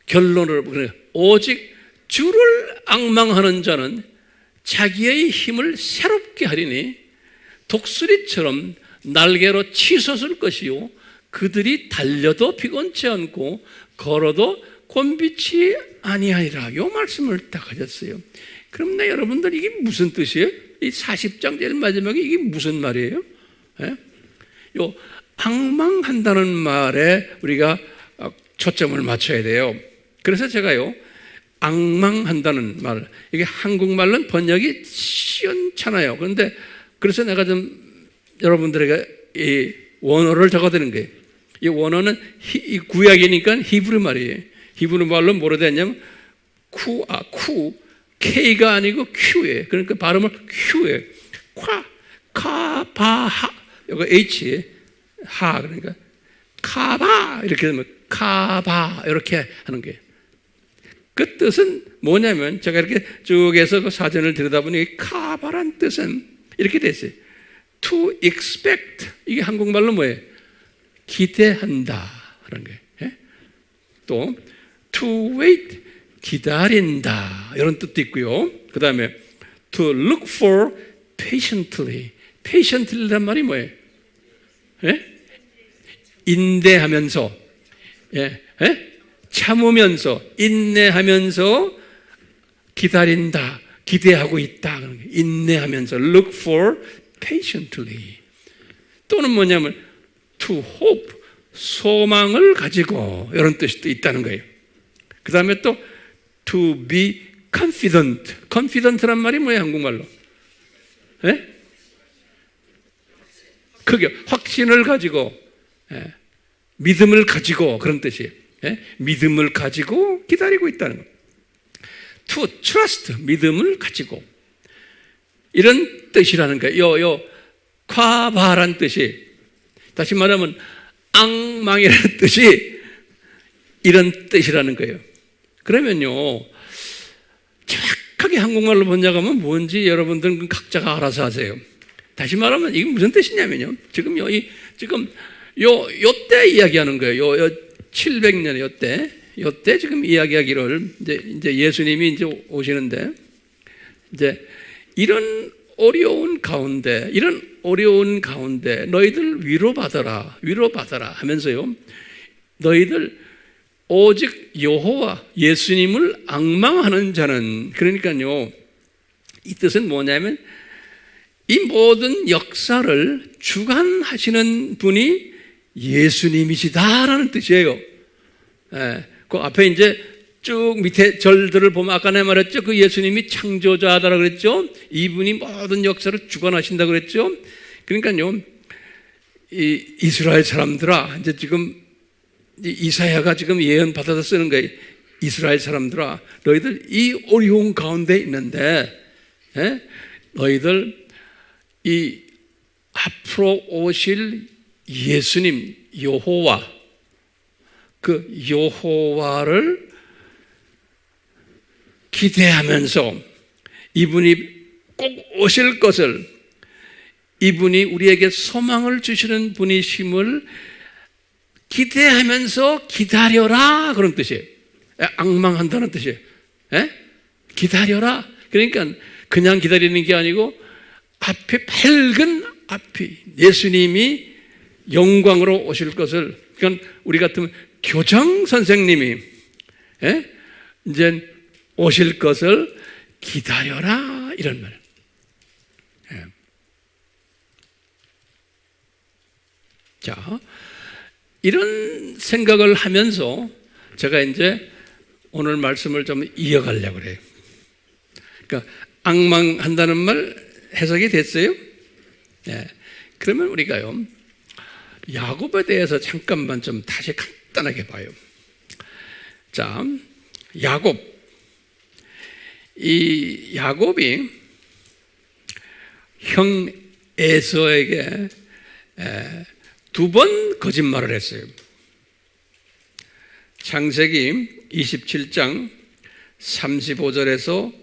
결론을 그래요. 오직 주를 앙망하는 자는 자기의 힘을 새롭게 하리니 독수리처럼 날개로 치솟을 것이요, 그들이 달려도 피곤치 않고 걸어도 곤비치 아니하리라. 요 말씀을 딱 하셨어요. 그럼 여러분들 이게 무슨 뜻이에요? 이 40장 제일 마지막에 이게 무슨 말이에요? 요 앙망한다는 말에 우리가 초점을 맞춰야 돼요. 그래서 제가요, 앙망한다는 말, 이게 한국말로는 번역이 시원찮아요. 그런데 그래서 내가 좀 여러분들에게 이 원어를 적어드린 거예요. 이 원어는 이 구약이니까 히브리 말이에요. 히브리 말로 뭐라 되냐면 쿠, K가 아니고 Q예요. 그러니까 발음을 Q예요. 카바하 이거 H, 하, 그러니까 카바 이렇게 되면 카바 이렇게 하는 거예요. 그 뜻은 뭐냐면 제가 이렇게 쭉 해서 그 사전을 들여다보니 카바란 뜻은 이렇게 됐어요. To expect, 이게 한국말로 뭐예요? 기대한다 하는 거예요. 예? 또 to wait, 기다린다 이런 뜻도 있고요. 그 다음에 to look for patiently, patiently란 말이 뭐예요? 예? 인내하면서, 예? 예? 참으면서, 인내하면서 기다린다, 기대하고 있다. 인내하면서 look for patiently. 또는 뭐냐면 to hope, 소망을 가지고 이런 뜻이 또 있다는 거예요. 그 다음에 또 to be confident. confident란 말이 뭐예요, 한국말로? 예? 그게 확신을 가지고, 예? 믿음을 가지고 그런 뜻이에요. 예? 믿음을 가지고 기다리고 있다는 거예요. To trust, 믿음을 가지고 이런 뜻이라는 거예요. 과바란 뜻이, 다시 말하면 앙망이라는 뜻이 이런 뜻이라는 거예요. 그러면요, 정확하게 한국말로 번역하면 뭔지 여러분들은 각자가 알아서 하세요. 다시 말하면 이게 무슨 뜻이냐면요, 지금 요때 이야기하는 거예요. 요 700년 요때 지금 이야기하기를 이제 예수님이 이제 오시는데, 이제 이런 어려운 가운데 너희들 위로받아라 하면서요, 너희들 오직 여호와 예수님을 앙망하는 자는, 그러니까요, 이 뜻은 뭐냐면 이 모든 역사를 주관하시는 분이 예수님이시다라는 뜻이에요. 예, 그 앞에 이제 쭉 밑에 절들을 보면 아까 내가 말했죠. 그 예수님이 창조자다라고 그랬죠. 이분이 모든 역사를 주관하신다고 그랬죠. 그러니까요, 이 이스라엘 사람들아, 이제 지금 이사야가 지금 예언 받아서 쓰는 거예요. 이스라엘 사람들아, 너희들 이 어려운 가운데 있는데, 예? 너희들 이 앞으로 오실 예수님 여호와, 그 여호와를 기대하면서 이분이 꼭 오실 것을, 이분이 우리에게 소망을 주시는 분이심을 기대하면서 기다려라, 그런 뜻이에요. 앙망한다는 뜻이에요. 에? 기다려라. 그러니까 그냥 기다리는 게 아니고 앞에 밝은 앞이 예수님이 영광으로 오실 것을, 그러니까 우리 같으면 교장 선생님이 이제 오실 것을 기다려라, 이런 말. 자, 이런 생각을 하면서 제가 이제 오늘 말씀을 좀 이어가려고 그래요. 그러니까 앙망한다는 말 해석이 됐어요? 네. 그러면 우리가요, 야곱에 대해서 잠깐만 좀 다시 간단하게 봐요. 자, 이 야곱이 형 에서에게 2번 거짓말을 했어요. 창세기 27장 35절에서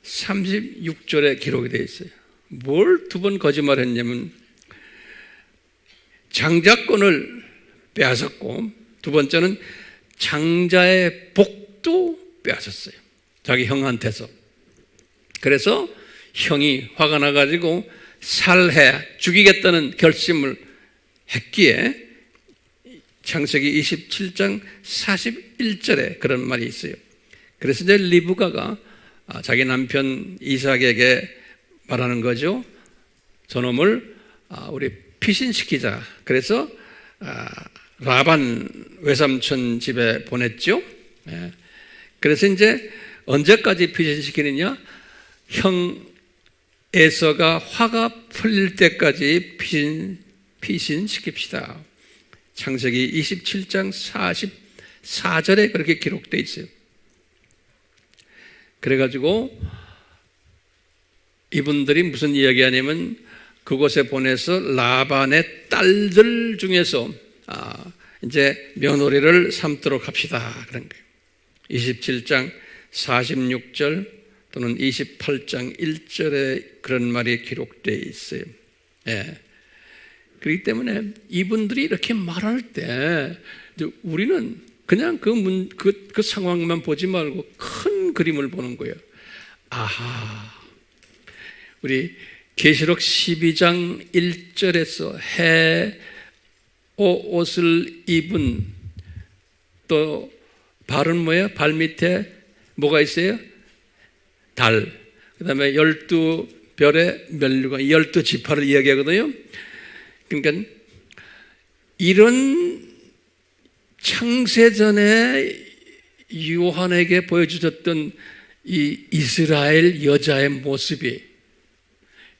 36절에 기록이 되어 있어요. 뭘 2번 거짓말했냐면 장자권을 빼앗았고, 두 번째는 장자의 복도 빼앗았어요, 자기 형한테서. 그래서 형이 화가 나가지고 살해, 죽이겠다는 결심을 했기에 창세기 27장 41절에 그런 말이 있어요. 그래서 이제 리브가가 자기 남편 이삭에게 말하는 거죠. 저놈을 우리 피신시키자. 그래서 라반 외삼촌 집에 보냈죠. 그래서 이제 언제까지 피신시키느냐? 형 에서가 화가 풀릴 때까지 피신시킵시다. 창세기 27장 44절에 그렇게 기록되어 있어요. 그래가지고 이분들이 무슨 이야기 하냐면 그곳에 보내서 라반의 딸들 중에서 이제 며느리를 삼도록 합시다. 그런 거예요. 27장 46절 또는 28장 1절에 그런 말이 기록되어 있어요. 예. 그렇기 때문에 이분들이 이렇게 말할 때 우리는 그냥 그 상황만 보지 말고 큰 그림을 보는 거예요. 아하, 우리 계시록 12장 1절에서 옷을 입은, 또 발은 뭐예요? 발 밑에 뭐가 있어요? 달. 그 다음에 12별의 면류관, 12지파를 이야기하거든요. 그러니까 이런 창세전에 요한에게 보여주셨던 이 이스라엘 여자의 모습이,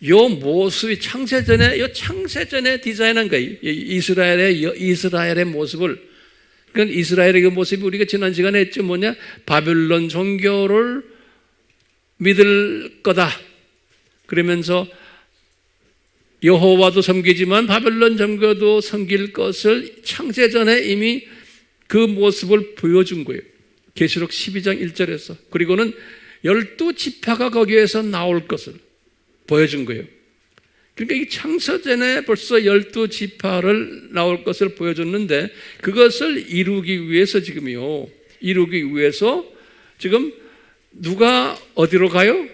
요 모습이 창세전에 디자인한 거예요. 이스라엘의 모습을. 그러니까 이스라엘의 그 모습이 우리가 지난 시간에 했죠. 뭐냐? 바벨론 종교를 믿을 거다. 그러면서 여호와도 섬기지만 바벨론 종교도 섬길 것을 창세전에 이미 그 모습을 보여준 거예요. 계시록 12장 1절에서. 그리고는 12지파가 거기에서 나올 것을 보여준 거예요. 그러니까 이 창세전에 벌써 12지파를 나올 것을 보여줬는데, 그것을 이루기 위해서 지금 누가 어디로 가요?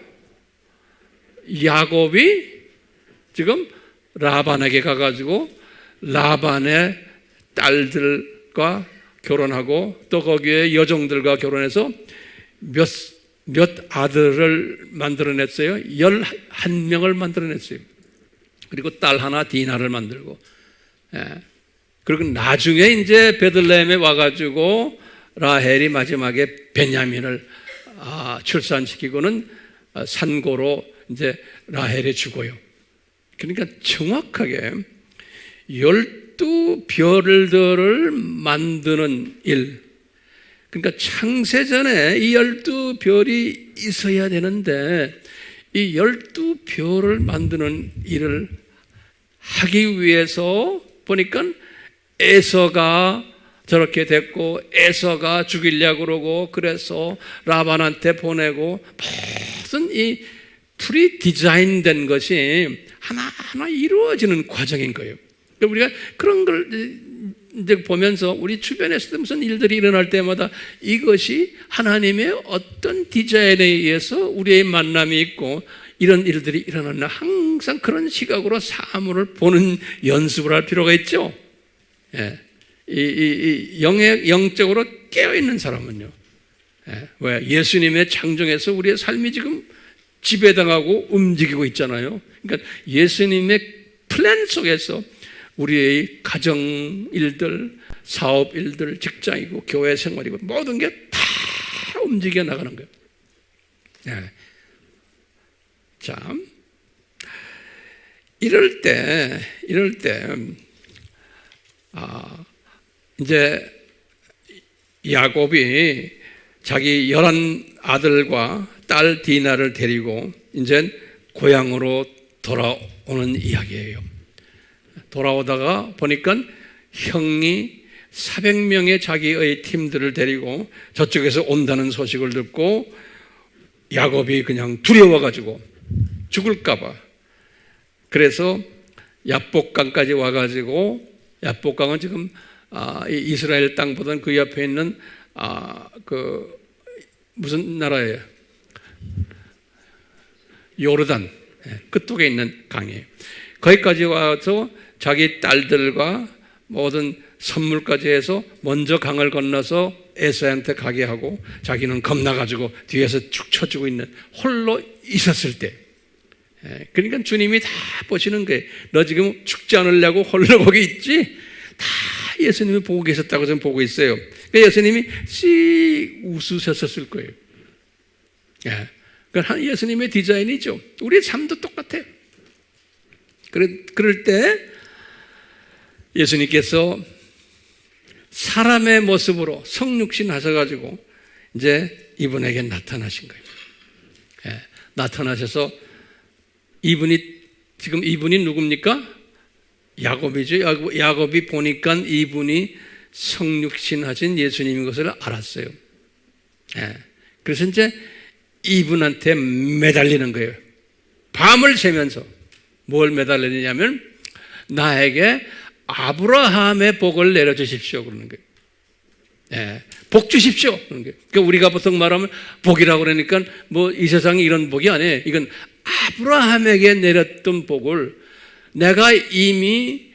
야곱이 지금 라반에게 가가지고 라반의 딸들과 결혼하고, 또 거기에 여종들과 결혼해서 몇 아들을 만들어냈어요? 11명을 만들어냈어요. 그리고 딸 하나 디나를 만들고, 그리고 나중에 이제 베들레헴에 와가지고 라헬이 마지막에 베냐민을 출산시키고는 산고로 이제 라헬이 죽어요. 그러니까 정확하게 12별들을 만드는 일, 그러니까 창세전에 이 12별이 있어야 되는데, 이 12별을 만드는 일을 하기 위해서 보니까 에서가 저렇게 됐고, 에서가 죽이려고 그러고, 그래서 라반한테 보내고, 무슨 이 프리 디자인된 것이 하나하나 이루어지는 과정인 거예요. 우리가 그런 걸 이제 보면서 우리 주변에서도 무슨 일들이 일어날 때마다 이것이 하나님의 어떤 디자인에 의해서 우리의 만남이 있고 이런 일들이 일어났나, 항상 그런 시각으로 사물을 보는 연습을 할 필요가 있죠. 예. 영적으로 깨어있는 사람은요. 왜? 예수님의 창조에서 우리의 삶이 지금 지배당하고 움직이고 있잖아요. 그러니까 예수님의 플랜 속에서 우리의 가정 일들, 사업 일들, 직장이고 교회 생활이고 모든 게 다 움직여 나가는 거예요. 자, 이럴 때 이제 야곱이 자기 11 아들과 딸 디나를 데리고 이제 고향으로 돌아오는 이야기예요. 돌아오다가 보니까 형이 400명의 자기의 팀들을 데리고 저쪽에서 온다는 소식을 듣고 야곱이 그냥 두려워가지고 죽을까봐, 그래서 야복강까지 와가지고, 야복강은 지금 이스라엘 땅보다는 그 옆에 있는 그 무슨 나라예요? 요르단 그쪽에 있는 강이에요. 거기까지 와서 자기 딸들과 모든 선물까지 해서 먼저 강을 건너서 에서한테 가게 하고, 자기는 겁나가지고 뒤에서 축 쳐주고 있는, 홀로 있었을 때, 그러니까 주님이 다 보시는 거예요. 너 지금 죽지 않으려고 홀로 거기 있지? 다 예수님이 보고 계셨다고 저는 보고 있어요. 그러니까 예수님이 씩 웃으셨을 거예요. 그러니까 예수님의 디자인이죠. 우리의 삶도 똑같아요. 그럴 때 예수님께서 사람의 모습으로 성육신 하셔가지고 이제 이분에게 나타나신 거예요. 나타나셔서 이분이 지금 이분이 누굽니까? 야곱이죠. 야곱이 보니까 이분이 성육신하신 예수님인 것을 알았어요. 예. 그래서 이제 이분한테 매달리는 거예요. 밤을 새면서 뭘 매달리냐면 나에게 아브라함의 복을 내려주십시오 그러는 거예요. 예, 복 주십시오 그러는 거예요. 그러니까 우리가 보통 말하면 복이라고 그러니까 뭐 이 세상에 이런 복이 아니에요. 이건 아브라함에게 내렸던 복을 내가 이미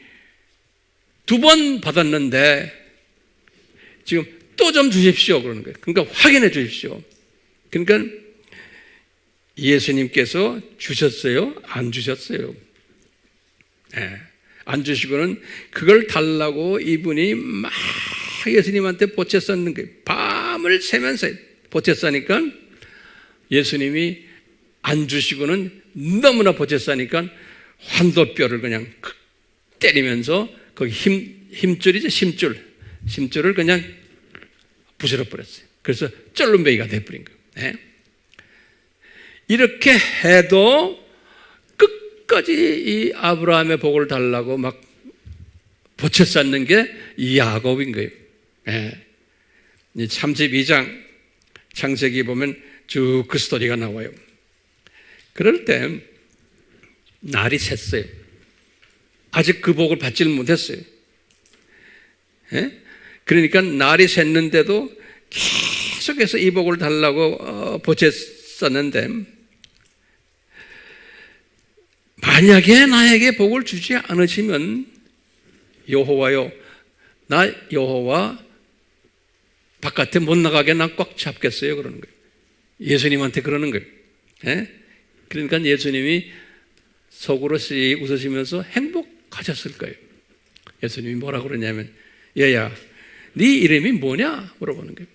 2번 받았는데 지금 또 좀 주십시오 그러는 거예요. 그러니까 확인해 주십시오. 그러니까 예수님께서 주셨어요? 안 주셨어요? 네. 안 주시고는 그걸 달라고 이분이 막 예수님한테 보채 썼는 거예요. 밤을 새면서 보채 싸니까 예수님이 안 주시고는 너무나 보채 싸니까 환도뼈를 그냥 때리면서 거기 힘줄이죠. 심줄을 그냥 부스러 버렸어요. 그래서 쩔름배기가 돼버린 거예요. 네. 이렇게 해도 끝까지 이 아브라함의 복을 달라고 막 보채 쌓는 게 야곱인 거예요. 네. 32장 창세기 보면 쭉 그 스토리가 나와요. 그럴 때 날이 샜어요. 아직 그 복을 받지를 못했어요. 네? 그러니까 날이 샜는데도 계속해서 이 복을 달라고 보채 썼는데 만약에 나에게 복을 주지 않으시면 여호와요, 나 여호와 바깥에 못 나가게 나 꽉 잡겠어요 그러는 거예요. 예수님한테 그러는 거예요. 예? 그러니까 예수님이 속으로 씩 웃으시면서 행복하셨을 거예요. 예수님이 뭐라고 그러냐면 얘야 네 이름이 뭐냐 물어보는 거예요.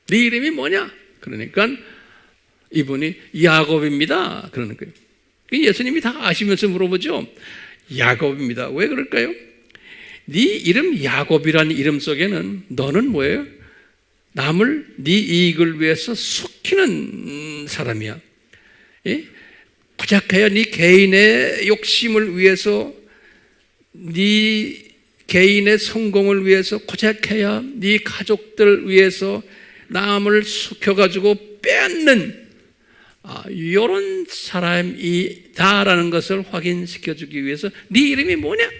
네 이름이 뭐냐? 그러니까 이분이 야곱입니다 그러는 거예요. 예수님이 다 아시면서 물어보죠. 야곱입니다. 왜 그럴까요? 네 이름 야곱이라는 이름 속에는 너는 뭐예요? 남을 네 이익을 위해서 속이는 사람이야. 예? 고작해야 네 개인의 욕심을 위해서 네 개인의 성공을 위해서 고작해야 네 가족들 위해서 남을 속여가지고 빼앗는 이런 사람이다라는 것을 확인시켜주기 위해서 네 이름이 뭐냐?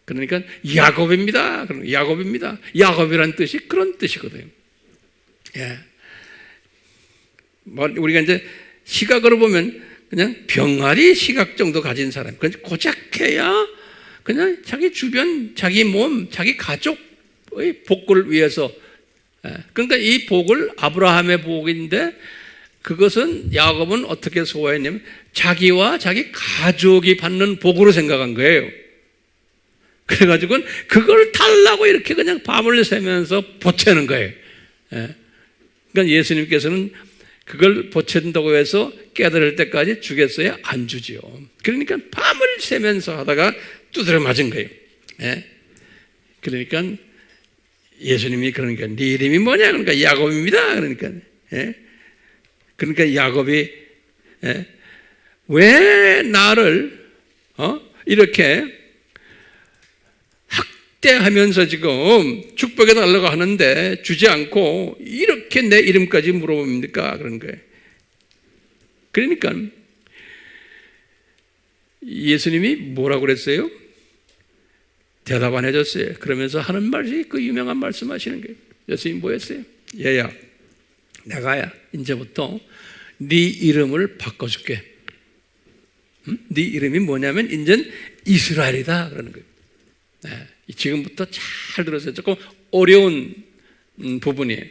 그러니까 야곱입니다. 야곱입니다. 야곱이라는 뜻이 그런 뜻이거든요. 예. 우리가 이제 시각으로 보면 그냥 병아리 시각 정도 가진 사람. 고작해야 그냥 자기 주변, 자기 몸, 자기 가족의 복을 위해서. 그러니까 이 복을 아브라함의 복인데 그것은 야곱은 어떻게 소화했냐면 자기와 자기 가족이 받는 복으로 생각한 거예요. 그래가지고 그걸 달라고 이렇게 그냥 밤을 새면서 보채는 거예요. 그러니까 예수님께서는 그걸 보챈다고 해서 깨달을 때까지 주겠어요? 안 주지요. 그러니까 밤을 새면서 하다가 두드려 맞은 거예요. 그러니까 예수님이 그러니까 네 이름이 뭐냐? 그러니까 야곱입니다. 그러니까 야곱이 왜 나를 이렇게 학대하면서 지금 축복해 달라고 하는데 주지 않고 이렇게 내 이름까지 물어봅니까? 그런 거예요. 그러니까 예수님이 뭐라고 그랬어요? 대답 안 해줬어요. 그러면서 하는 말이 그 유명한 말씀 하시는 거예요. 예수님이 뭐였어요? 얘야 내가야 이제부터 네 이름을 바꿔줄게. 네 이름이 뭐냐면 이젠 이스라엘이다 그러는 거예요. 지금부터 잘 들으세요. 조금 어려운 부분이에요.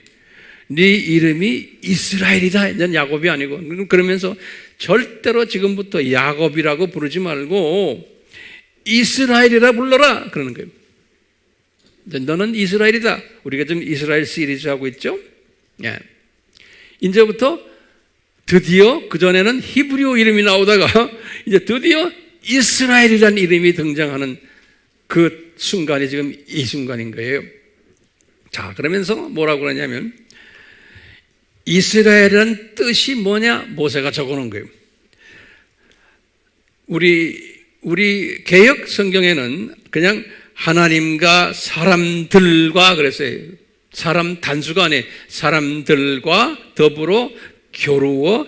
네 이름이 이스라엘이다. 이젠 야곱이 아니고. 그러면서 절대로 지금부터 야곱이라고 부르지 말고 이스라엘이라 불러라 그러는 거예요. 너는 이스라엘이다. 우리가 지금 이스라엘 시리즈 하고 있죠. 이제부터 드디어 그전에는 히브리어 이름이 나오다가 이제 드디어 이스라엘이라는 이름이 등장하는 그 순간이 지금 이 순간인 거예요. 자, 그러면서 뭐라고 그러냐면 이스라엘이라는 뜻이 뭐냐? 모세가 적어놓은 거예요. 우리 개역 성경에는 그냥 하나님과 사람들과 그랬어요. 사람 단수가 아니에요. 사람들과 더불어 겨루어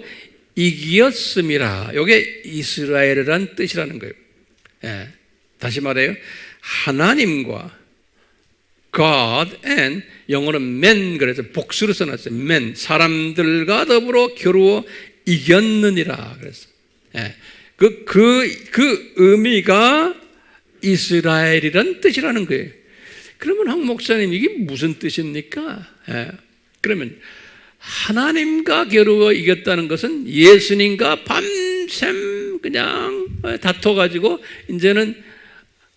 이기었음이라. 이게 이스라엘이란 뜻이라는 거예요. 예. 다시 말해요. 하나님과 God and 영어는 man 그래서 복수로 써놨어요. man 사람들과 더불어 겨루어 이겼느니라 그랬어요. 예. 그 의미가 이스라엘이란 뜻이라는 거예요. 그러면 황 목사님 이게 무슨 뜻입니까? 예. 그러면 하나님과 겨루어 이겼다는 것은 예수님과 밤샘 그냥 다퉈가지고 이제는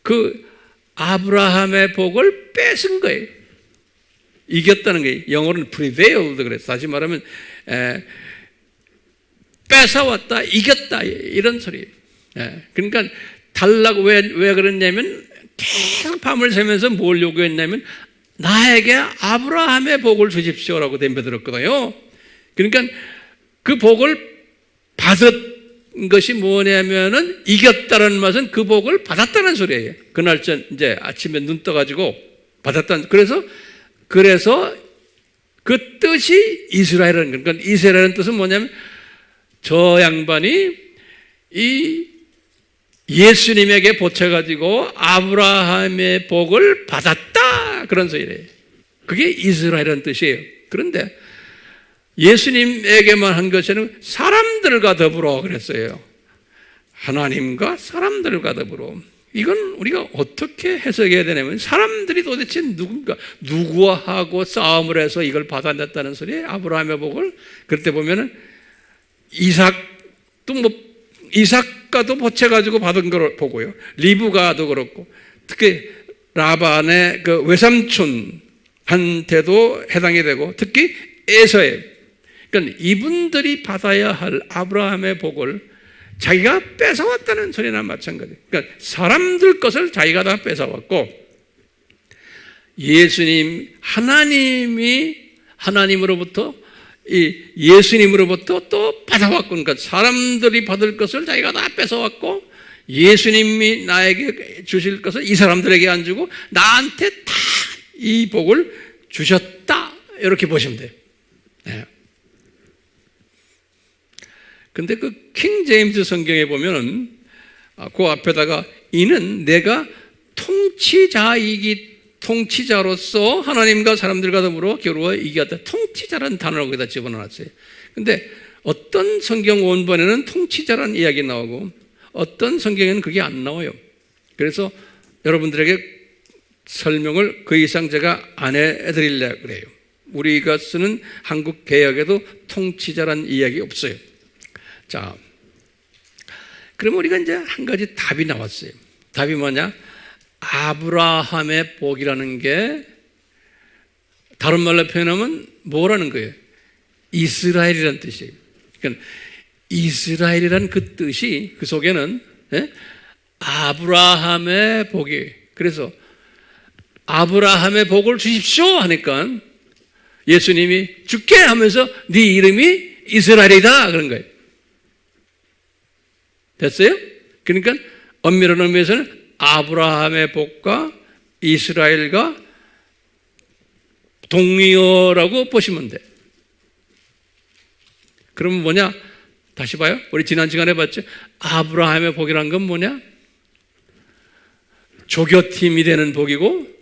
그 아브라함의 복을 뺏은 거예요. 이겼다는 거예요. 영어로는 prevailed 그랬어요. 다시 말하면 뺏어왔다, 이겼다 이런 소리예요. 그러니까 달라고 왜 그랬냐면 계속 밤을 새면서 뭘 요구했냐면 나에게 아브라함의 복을 주십시오라고 덤벼들었거든요. 그러니까 그 복을 받은 것이 뭐냐면은 이겼다는 맛은 그 복을 받았다는 소리예요. 그날 이제 아침에 눈 떠가지고 받았다는. 그래서 그 뜻이 이스라엘은 그러니까 이스라엘은 뜻은 뭐냐면 저 양반이 이 예수님에게 보채가지고 아브라함의 복을 받았다 그런 소리래요. 그게 이스라엘이라는 뜻이에요. 그런데 예수님에게만 한 것은 사람들과 더불어 그랬어요. 하나님과 사람들과 더불어. 이건 우리가 어떻게 해석해야 되냐면 사람들이 도대체 누구와 하고 싸움을 해서 이걸 받아냈다는 소리예요. 아브라함의 복을. 그럴 때 보면은 이삭과도 보채가지고 받은 걸 보고요. 리브가도 그렇고 특히 라반의 그 외삼촌한테도 해당이 되고 특히 에서의 그러니까 이분들이 받아야 할 아브라함의 복을 자기가 뺏어왔다는 소리나 마찬가지. 그러니까 사람들 것을 자기가 다 뺏어왔고 하나님으로부터 예수님으로부터 또 받아왔고 그러니까 사람들이 받을 것을 자기가 다 뺏어왔고 예수님이 나에게 주실 것을 이 사람들에게 안 주고 나한테 다 이 복을 주셨다 이렇게 보시면 돼요. 네. 근데 그 킹 제임스 성경에 보면은 그 앞에다가 이는 내가 통치자로서 하나님과 사람들과 더불어 겨루어 이겼다. 통치자라는 단어를 거기다 집어넣었어요. 근데 어떤 성경 원본에는 통치자라는 이야기 나오고 어떤 성경에는 그게 안 나와요. 그래서 여러분들에게 설명을 그 이상 제가 안 해드리려고 그래요. 우리가 쓰는 한국 개역에도 통치자라는 이야기 없어요. 자, 그러면 우리가 이제 한 가지 답이 나왔어요. 답이 뭐냐? 아브라함의 복이라는 게 다른 말로 표현하면 뭐라는 거예요? 이스라엘이라는 뜻이에요. 그러니까 이스라엘이라는 그 뜻이 그 속에는 아브라함의 복이에요. 그래서 아브라함의 복을 주십시오 하니까 예수님이 주께 하면서 네 이름이 이스라엘이다 그런 거예요. 됐어요? 그러니까 엄밀한 의미에서는 아브라함의 복과 이스라엘과 동의어라고 보시면 돼. 그러면 뭐냐? 다시 봐요. 우리 지난 시간에 봤죠? 아브라함의 복이란 건 뭐냐? 조교팀이 되는 복이고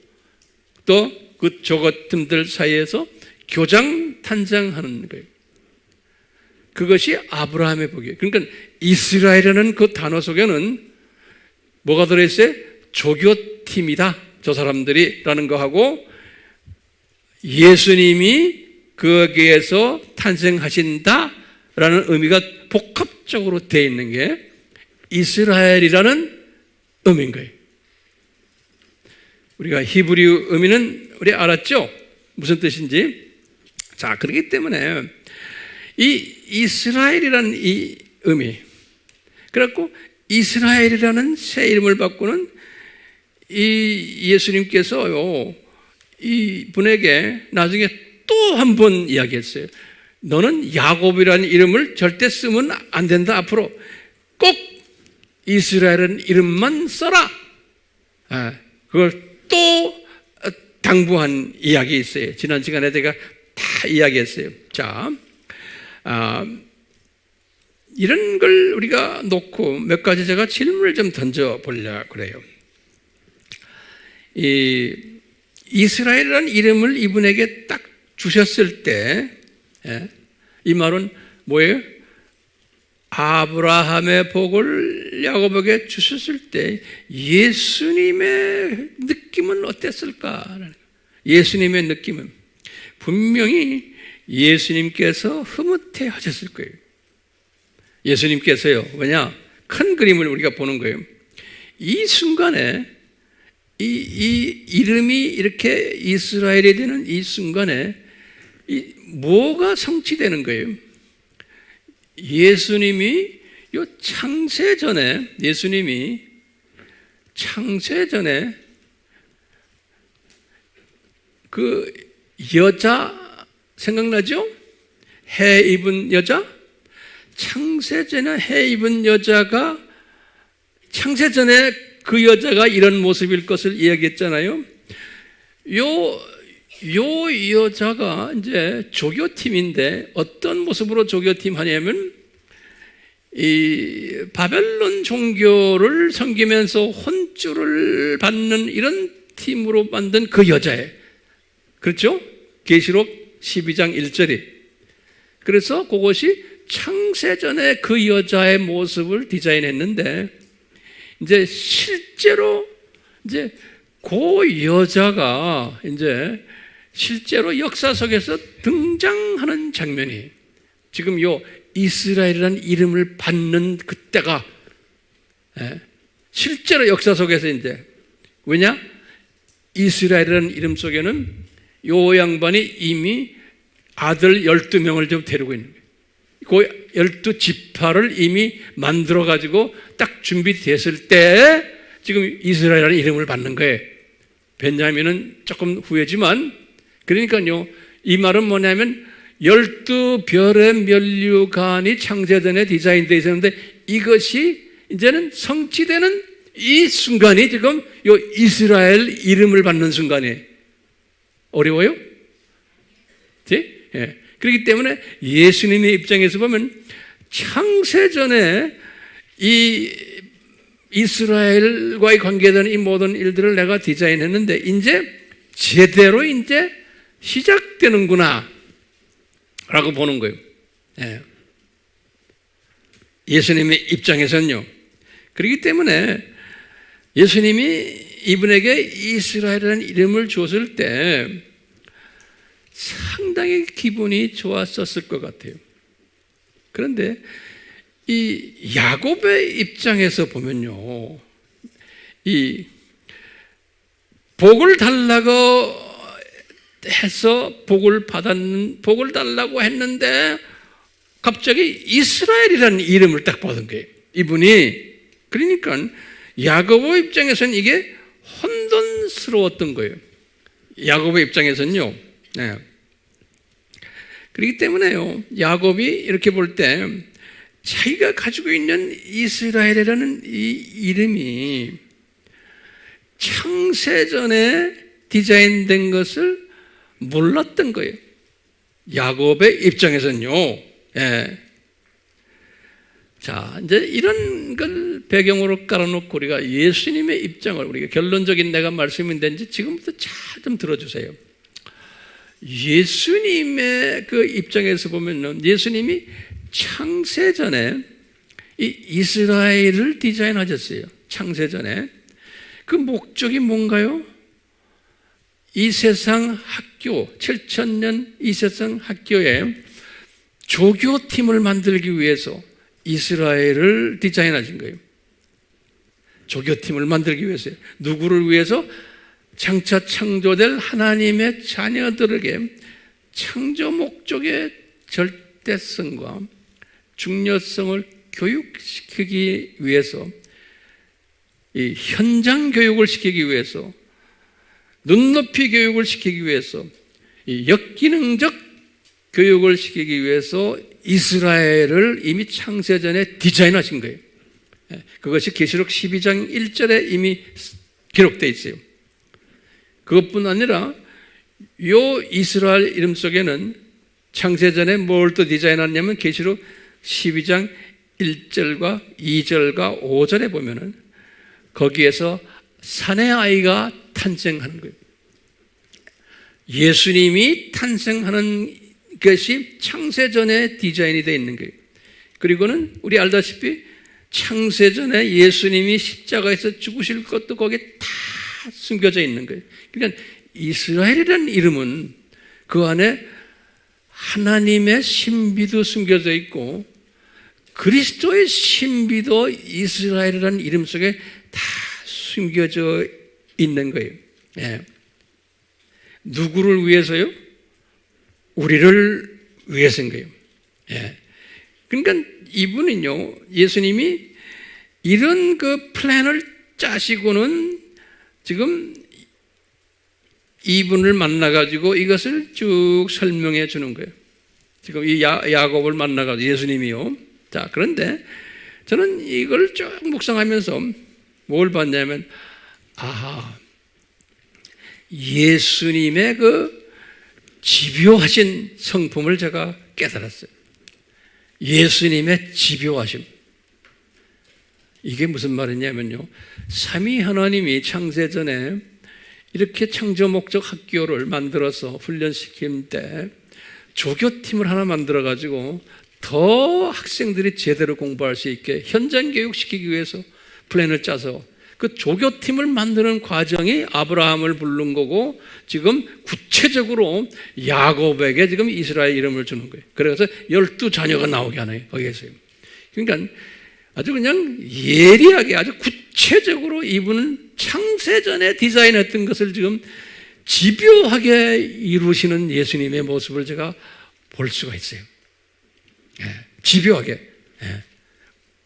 또 그 조교팀들 사이에서 교장 탄생하는 거예요. 그것이 아브라함의 복이에요. 그러니까 이스라엘이라는 그 단어 속에는 뭐가 들어있어요? 조교팀이다. 저 사람들이라는 거하고 예수님이 거기에서 탄생하신다라는 의미가 복합적으로 되어 있는 게 이스라엘이라는 의미인 거예요. 우리가 히브리 의미는 우리 알았죠? 무슨 뜻인지. 자, 그렇기 때문에 이 이스라엘이라는 이 의미, 그래갖고 이스라엘이라는 새 이름을 바꾸는 이 예수님께서요, 이 분에게 나중에 또 한 번 이야기했어요. 너는 야곱이라는 이름을 절대 쓰면 안 된다. 앞으로 꼭 이스라엘은 이름만 써라. 그걸 또 당부한 이야기 있어요. 지난 시간에 제가 다 이야기했어요. 자, 이런 걸 우리가 놓고 몇 가지 제가 질문을 좀 던져보려고 그래요. 이스라엘이라는 이름을 이분에게 딱 주셨을 때, 이 말은 뭐예요? 아브라함의 복을 야곱에게 주셨을 때 예수님의 느낌은 어땠을까? 예수님의 느낌은 분명히 예수님께서 흐뭇해 하셨을 거예요. 예수님께서요, 왜냐? 큰 그림을 우리가 보는 거예요. 이 순간에 이 이름이 이렇게 이스라엘이 되는 이 순간에 뭐가 성취되는 거예요? 예수님이 창세전에 그 여자 생각나죠? 해 입은 여자? 창세전에 해 입은 여자가 창세전에 그 여자가 이런 모습일 것을 이야기했잖아요. 요 여자가 이제 조교팀인데 어떤 모습으로 조교팀 하냐면 이 바벨론 종교를 섬기면서 혼쭐을 받는 이런 팀으로 만든 그 여자예요. 그렇죠? 계시록 12장 1절이. 그래서 그것이 창세전에 그 여자의 모습을 디자인했는데 이제 실제로 이제 그 여자가 이제 실제로 역사 속에서 등장하는 장면이 지금 요 이스라엘이라는 이름을 받는 그때가 실제로 역사 속에서 이제 왜냐? 이스라엘이라는 이름 속에는 요 양반이 이미 아들 12명을 좀 데리고 있는 거예요. 그 12지파를 이미 만들어 가지고 딱 준비됐을 때 지금 이스라엘이라는 이름을 받는 거예요. 베냐민은 조금 후회지만 그러니까요, 이 말은 뭐냐면 12별의 면류관이 창세전에 디자인되어 있었는데 이것이 이제는 성취되는 이 순간이 지금 요 이스라엘 이름을 받는 순간이에요. 어려워요? 예. 그렇기 때문에 예수님의 입장에서 보면 창세전에 이 이스라엘과의 관계되는 이 모든 일들을 내가 디자인했는데 이제 제대로 이제 시작되는구나 라고 보는 거예요. 예수님의 입장에서는요. 그렇기 때문에 예수님이 이분에게 이스라엘이라는 이름을 줬을 때 상당히 기분이 좋았었을 것 같아요. 그런데 이 야곱의 입장에서 보면요, 이 복을 달라고 해서 복을 달라고 했는데 갑자기 이스라엘이라는 이름을 딱 받은 거예요. 이분이. 그러니까 야곱의 입장에서는 이게 혼돈스러웠던 거예요. 야곱의 입장에서는요. 그렇기 때문에요, 야곱이 이렇게 볼 때 자기가 가지고 있는 이스라엘이라는 이 이름이 창세전에 디자인된 것을 몰랐던 거예요. 야곱의 입장에서는요. 자, 이제 이런 걸 배경으로 깔아놓고 우리가 예수님의 입장을 우리가 결론적인 내가 말씀인데 이제 지금부터 잘 좀 들어주세요. 예수님의 그 입장에서 보면은 예수님이 창세전에 이 이스라엘을 디자인하셨어요. 창세전에. 그 목적이 뭔가요? 이 세상 학교, 7000년 이 세상 학교에 조교팀을 만들기 위해서 이스라엘을 디자인하신 거예요. 조교팀을 만들기 위해서요. 누구를 위해서? 장차 창조될 하나님의 자녀들에게 창조 목적의 절대성과 중요성을 교육시키기 위해서, 이 현장 교육을 시키기 위해서, 눈높이 교육을 시키기 위해서, 이 역기능적 교육을 시키기 위해서 이스라엘을 이미 창세전에 디자인하신 거예요. 그것이 계시록 12장 1절에 이미 기록되어 있어요. 그것뿐 아니라 요 이스라엘 이름 속에는 창세전에 뭘 또 디자인하냐면 계시록 12장 1절과 2절과 5절에 보면은 거기에서 산의 아이가 탄생하는 거예요. 예수님이 탄생하는 것이 창세전에 디자인이 되어 있는 거예요. 그리고는 우리 알다시피 창세전에 예수님이 십자가에서 죽으실 것도 거기에 다 숨겨져 있는 거예요. 그러니까 이스라엘이라는 이름은 그 안에 하나님의 신비도 숨겨져 있고 그리스도의 신비도 이스라엘이라는 이름 속에 다 숨겨져 있는 거예요. 예. 누구를 위해서요? 우리를 위해서인 거예요. 예. 그러니까 이분은요, 예수님이 이런 그 플랜을 짜시고는 지금 이분을 만나가지고 이것을 쭉 설명해 주는 거예요. 지금 이 야곱을 만나가지고 예수님이요. 자, 그런데 저는 이걸 쭉 묵상하면서 뭘 봤냐면, 아하, 예수님의 그 집요하신 성품을 제가 깨달았어요. 예수님의 집요하심. 이게 무슨 말이냐면요, 삼위 하나님이 창세전에 이렇게 창조 목적 학교를 만들어서 훈련시킬 때 조교팀을 하나 만들어가지고 더 학생들이 제대로 공부할 수 있게 현장 교육시키기 위해서 플랜을 짜서 그 조교팀을 만드는 과정이 아브라함을 부른 거고 지금 구체적으로 야곱에게 지금 이스라엘 이름을 주는 거예요. 그래서 12자녀가 나오게 하나요, 거기에서요. 그러니까 아주 그냥 예리하게 아주 구체적으로 이분은 창세전에 디자인했던 것을 지금 집요하게 이루시는 예수님의 모습을 제가 볼 수가 있어요. 예, 집요하게. 예.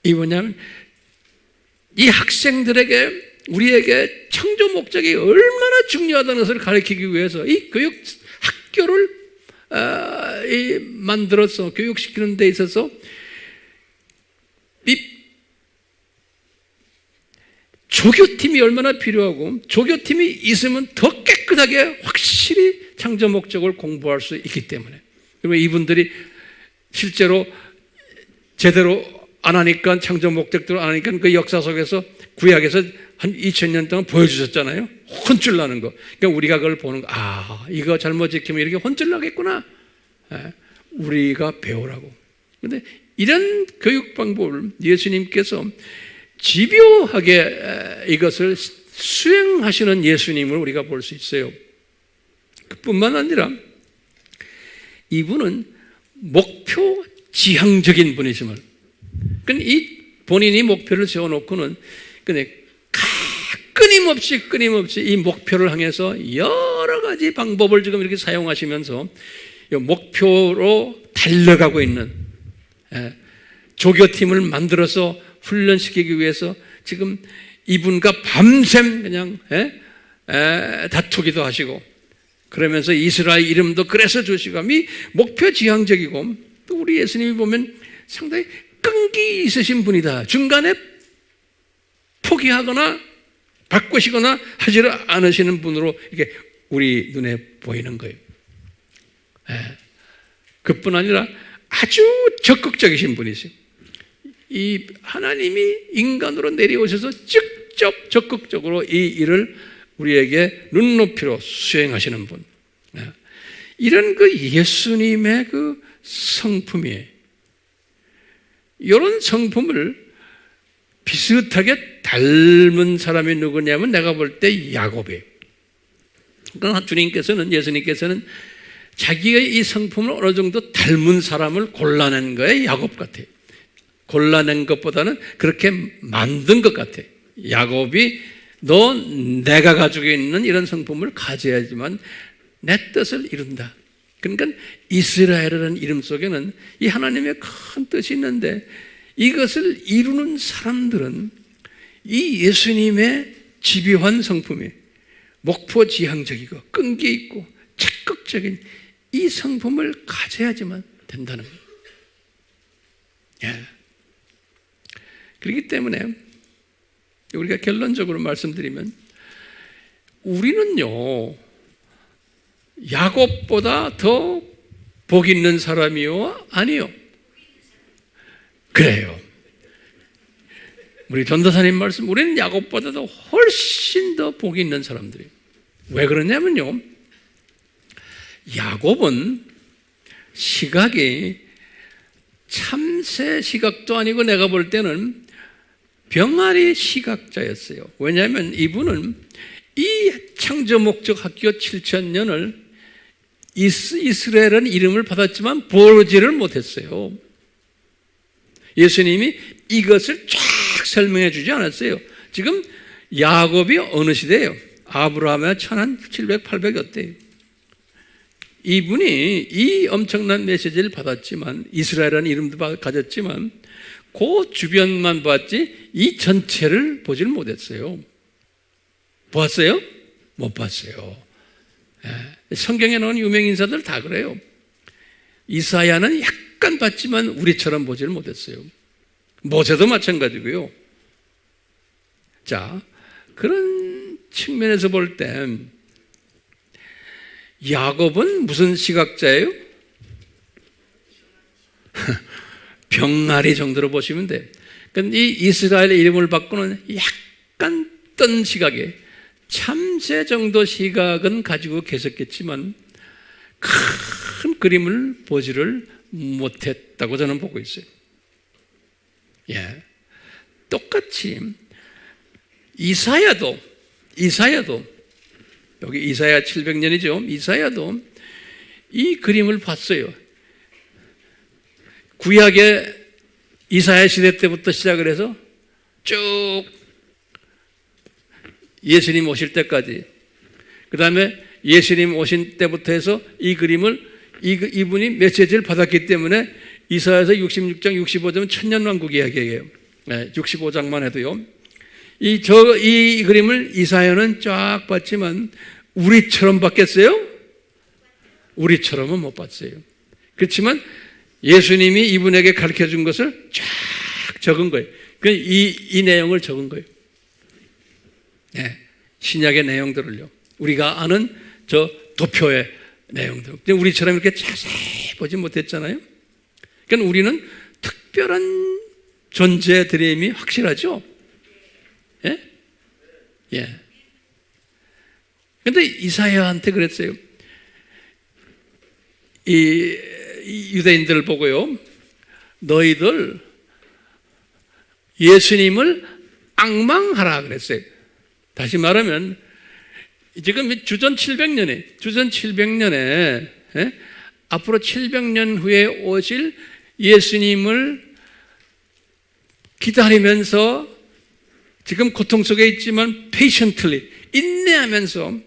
이 뭐냐면 이 학생들에게 우리에게 창조 목적이 얼마나 중요하다는 것을 가르치기 위해서 이 교육 학교를 만들어서 교육시키는 데 있어서 이 조교팀이 얼마나 필요하고 조교팀이 있으면 더 깨끗하게 확실히 창조 목적을 공부할 수 있기 때문에. 그리고 이분들이 실제로 제대로 안 하니까 창조 목적대로 안 하니까 그 역사 속에서 구약에서 한 2000년 동안 보여주셨잖아요. 혼쭐 나는 거. 그러니까 우리가 그걸 보는 거. 아, 이거 잘못 지키면 이렇게 혼쭐 나겠구나. 우리가 배우라고. 그런데 이런 교육 방법을 예수님께서 집요하게 이것을 수행하시는 예수님을 우리가 볼 수 있어요. 그뿐만 아니라 이분은 목표 지향적인 분이심을, 그러니까 이 본인이 목표를 세워놓고는 그냥 끊임없이 이 목표를 향해서 여러 가지 방법을 지금 이렇게 사용하시면서 이 목표로 달려가고 있는 조교팀을 만들어서 훈련시키기 위해서 지금 이분과 밤샘 그냥 다투기도 하시고 그러면서 이스라엘 이름도 그래서 주시고 이 목표 지향적이고 또 우리 예수님이 보면 상당히 끈기 있으신 분이다. 중간에 포기하거나 바꾸시거나 하지 않으시는 분으로 이게 우리 눈에 보이는 거예요. 그뿐 아니라 아주 적극적이신 분이세요. 이 하나님이 인간으로 내려오셔서 직접 적극적으로 이 일을 우리에게 눈높이로 수행하시는 분. 이런 그 예수님의 그 성품이에요. 이런 성품을 비슷하게 닮은 사람이 누구냐면 내가 볼 때 야곱이에요. 그러나 예수님께서는 자기의 이 성품을 어느 정도 닮은 사람을 골라낸 거예요. 야곱 같아요. 골라낸 것보다는 그렇게 만든 것 같아요. 야곱이 너 내가 가지고 있는 이런 성품을 가져야지만 내 뜻을 이룬다. 그러니까 이스라엘이라는 이름 속에는 이 하나님의 큰 뜻이 있는데 이것을 이루는 사람들은 이 예수님의 집요한 성품이 목표지향적이고 끈기 있고 적극적인 이 성품을 가져야지만 된다는 거예요. 예. 그렇기 때문에 우리가 결론적으로 말씀드리면 우리는요, 야곱보다 더 복 있는 사람이요? 아니요. 그래요. 우리 전도사님 말씀, 우리는 야곱보다도 훨씬 더 복이 있는 사람들이에요. 왜 그러냐면요, 야곱은 시각이 참새 시각도 아니고 내가 볼 때는 병아리 시각자였어요. 왜냐하면 이분은 이 창조 목적 학교 7,000년을 이스라엘은 이름을 받았지만 보지를 못했어요. 예수님이 이것을 쫙 설명해 주지 않았어요. 지금 야곱이 어느 시대예요? 아브라함의 1700, 800이었대요. 이분이 이 엄청난 메시지를 받았지만, 이스라엘이라는 이름도 가졌지만 그 주변만 봤지 이 전체를 보지를 못했어요. 보았어요? 못 봤어요. 성경에 나온 유명 인사들 다 그래요. 이사야는 약간 봤지만 우리처럼 보지를 못했어요. 모세도 마찬가지고요. 자, 그런 측면에서 볼 때 야곱은 무슨 시각자예요? 병아리 정도로 보시면 돼요. 그러니까 이 이스라엘의 이름을 바꾸는 약간 뜬 시각에 참새 정도 시각은 가지고 계셨겠지만 큰 그림을 보지를 못했다고 저는 보고 있어요. 예. 똑같이 이사야도 여기 이사야 700년이죠. 이사야도 이 그림을 봤어요. 구약의 이사야 시대 때부터 시작을 해서 쭉 예수님 오실 때까지, 그 다음에 예수님 오신 때부터 해서 이 그림을 이분이 메시지를 받았기 때문에 이사야서 66장, 65장은 천년왕국 이야기예요. 65장만 해도요. 이 그림을 이사야는 쫙 봤지만 우리처럼 봤겠어요? 우리처럼은 못 봤어요. 그렇지만 예수님이 이분에게 가르쳐 준 것을 쫙 적은 거예요. 이 내용을 적은 거예요. 네, 신약의 내용들을요. 우리가 아는 저 도표의 내용들. 우리처럼 이렇게 자세히 보지 못했잖아요. 그러니까 우리는 특별한 존재들임이 확실하죠? 예? 예. 근데 이사야한테 그랬어요. 이 유대인들을 보고요. 너희들 예수님을 앙망하라 그랬어요. 다시 말하면 지금 주전 700년에 예? 앞으로 700년 후에 오실 예수님을 기다리면서 지금 고통 속에 있지만 patiently 인내하면서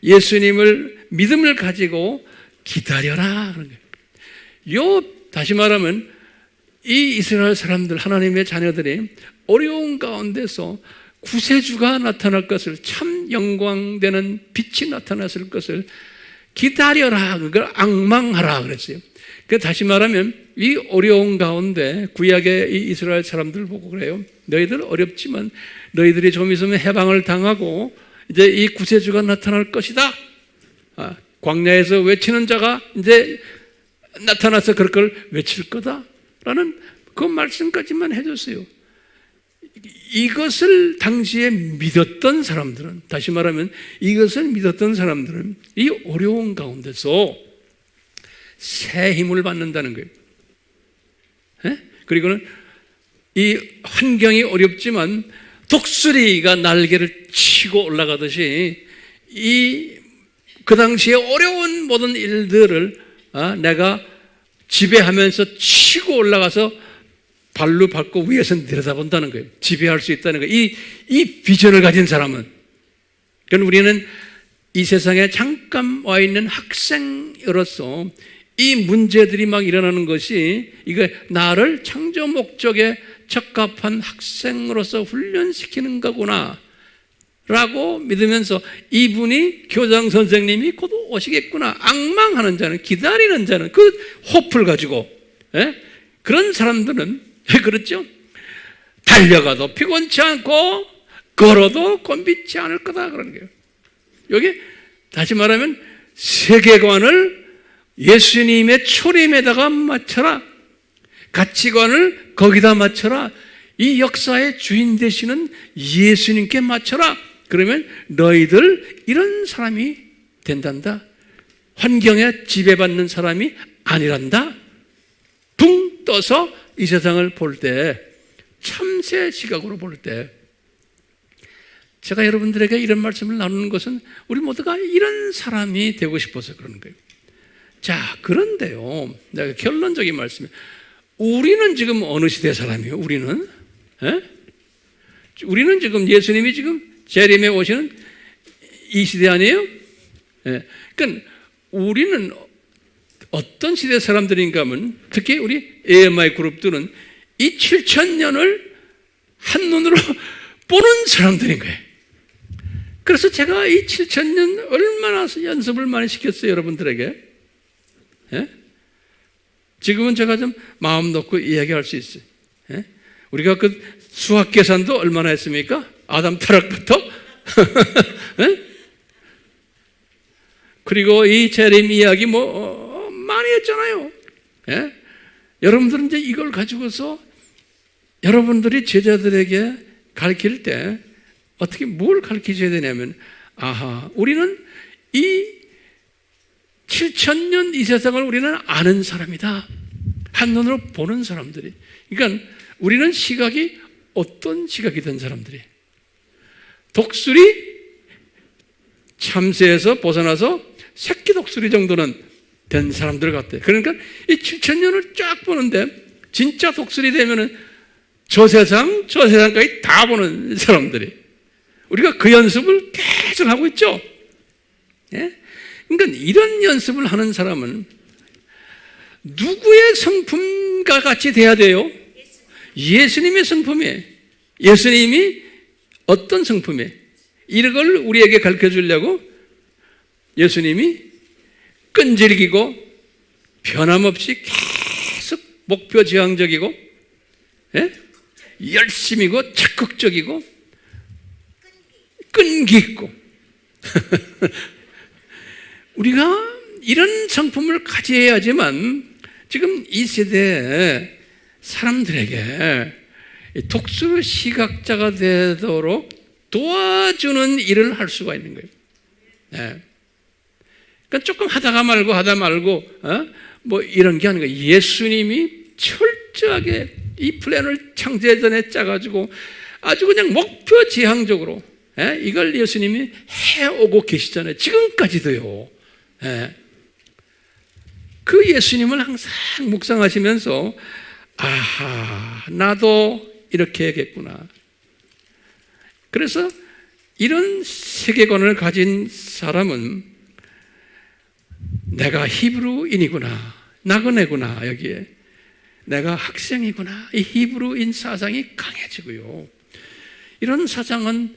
예수님을 믿음을 가지고 기다려라 그런 거예요. 다시 말하면 이 이스라엘 사람들, 하나님의 자녀들이 어려운 가운데서 구세주가 나타날 것을, 참 영광되는 빛이 나타났을 것을 기다려라, 그걸 앙망하라 그랬어요. 다시 말하면 이 어려운 가운데 구약의 이 이스라엘 사람들 보고 그래요. 너희들 어렵지만 너희들이 좀 있으면 해방을 당하고 이제 이 구세주가 나타날 것이다. 광야에서 외치는 자가 이제 나타나서 그럴 걸 외칠 거다라는 그 말씀까지만 해줬어요. 이것을 당시에 믿었던 사람들은, 다시 말하면 이것을 믿었던 사람들은 이 어려운 가운데서 새 힘을 받는다는 거예요. 그리고는 이 환경이 어렵지만 독수리가 날개를 치고 올라가듯이 그 당시에 어려운 모든 일들을 내가 지배하면서 치고 올라가서 발로 밟고 위에서 내려다본다는 거예요. 지배할 수 있다는 거예요. 이 비전을 가진 사람은. 그러니까 우리는 이 세상에 잠깐 와 있는 학생으로서 이 문제들이 막 일어나는 것이 이거 나를 창조 목적에 적합한 학생으로서 훈련시키는 거구나 라고 믿으면서 이분이 교장 선생님이 곧 오시겠구나, 앙망하는 자는, 기다리는 자는 그 호프를 가지고 그런 사람들은 그렇죠? 달려가도 피곤치 않고 걸어도 곤비치 않을 거다 그런 거예요. 여기 다시 말하면 세계관을 예수님의 초림에다가 맞춰라. 가치관을 거기다 맞춰라. 이 역사의 주인 되시는 예수님께 맞춰라. 그러면 너희들 이런 사람이 된단다. 환경에 지배받는 사람이 아니란다. 붕 떠서 이 세상을 볼 때, 참새 시각으로 볼 때, 제가 여러분들에게 이런 말씀을 나누는 것은 우리 모두가 이런 사람이 되고 싶어서 그러는 거예요. 자, 그런데요, 내가 결론적인 말씀이에요. 우리는 지금 어느 시대 사람이에요? 우리는? 에? 우리는 지금 예수님이 지금 재림에 오시는 이 시대 아니에요? 예. 그러니까 우리는 어떤 시대 사람들인가 하면 특히 우리 AMI 그룹들은 이 7,000년을 한눈으로 보는 사람들인 거예요. 그래서 제가 이 7,000년 얼마나 연습을 많이 시켰어요, 여러분들에게. 예? 지금은 제가 좀 마음 놓고 이야기할 수 있어요. 예? 우리가 그 수학 계산도 얼마나 했습니까? 아담 타락부터? 예? 그리고 이 재림 이야기 많이 했잖아요. 예? 여러분들은 이제 이걸 가지고서 여러분들이 제자들에게 가르칠 때 어떻게 뭘 가르치셔야 되냐면, 우리는 이 7,000년 이 세상을 우리는 아는 사람이다. 한눈으로 보는 사람들이. 그러니까 우리는 시각이 어떤 시각이 된 사람들이? 독수리 참새에서 벗어나서 새끼 독수리 정도는 된 사람들 같아요. 그러니까 이 7,000년을 쫙 보는데 진짜 독수리 되면은 저 세상까지 다 보는 사람들이. 우리가 그 연습을 계속 하고 있죠. 예? 그러니까 이런 연습을 하는 사람은 누구의 성품과 같이 돼야 돼요? 예수님의 성품이에요. 예수님이 어떤 성품이에요? 이걸 우리에게 가르쳐 주려고 예수님이 끈질기고 변함없이 계속 목표지향적이고, 예? 열심이고 적극적이고 끈기 있고 우리가 이런 성품을 가져야지만 지금 이 세대에 사람들에게 독수 시각자가 되도록 도와주는 일을 할 수가 있는 거예요. 네. 그러니까 조금 하다 말고 뭐 이런 게 아니고 예수님이 철저하게 이 플랜을 창세 전에 짜가지고 아주 그냥 목표 지향적으로 이걸 예수님이 해오고 계시잖아요. 지금까지도요. 그 예수님을 항상 묵상하시면서 나도 이렇게 해야겠구나. 그래서 이런 세계관을 가진 사람은 내가 히브리인이구나, 나그네구나, 여기에 내가 학생이구나, 이 히브리인 사상이 강해지고요. 이런 사상은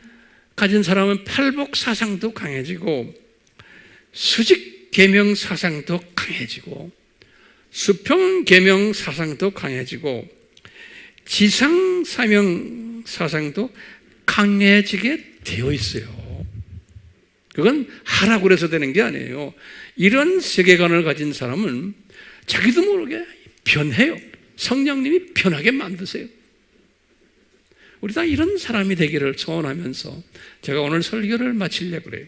가진 사람은 팔복 사상도 강해지고 수직 계명 사상도 강해지고 수평 계명 사상도 강해지고 지상 사명 사상도 강해지게 되어 있어요. 그건 하라고 해서 되는 게 아니에요. 이런 세계관을 가진 사람은 자기도 모르게 변해요. 성령님이 변하게 만드세요. 우리 다 이런 사람이 되기를 소원하면서 제가 오늘 설교를 마치려고 그래요.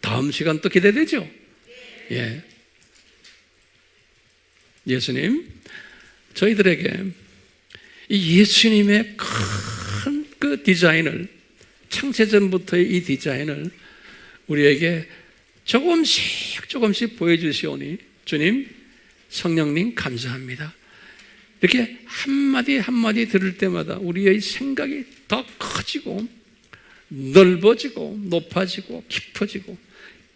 다음 시간 또 기대되죠? 예. 예수님, 저희들에게 이 예수님의 큰 그 디자인을, 창세전부터의 이 디자인을 우리에게 조금씩 보여주시오니 주님, 성령님 감사합니다. 이렇게 한마디 들을 때마다 우리의 생각이 더 커지고 넓어지고 높아지고 깊어지고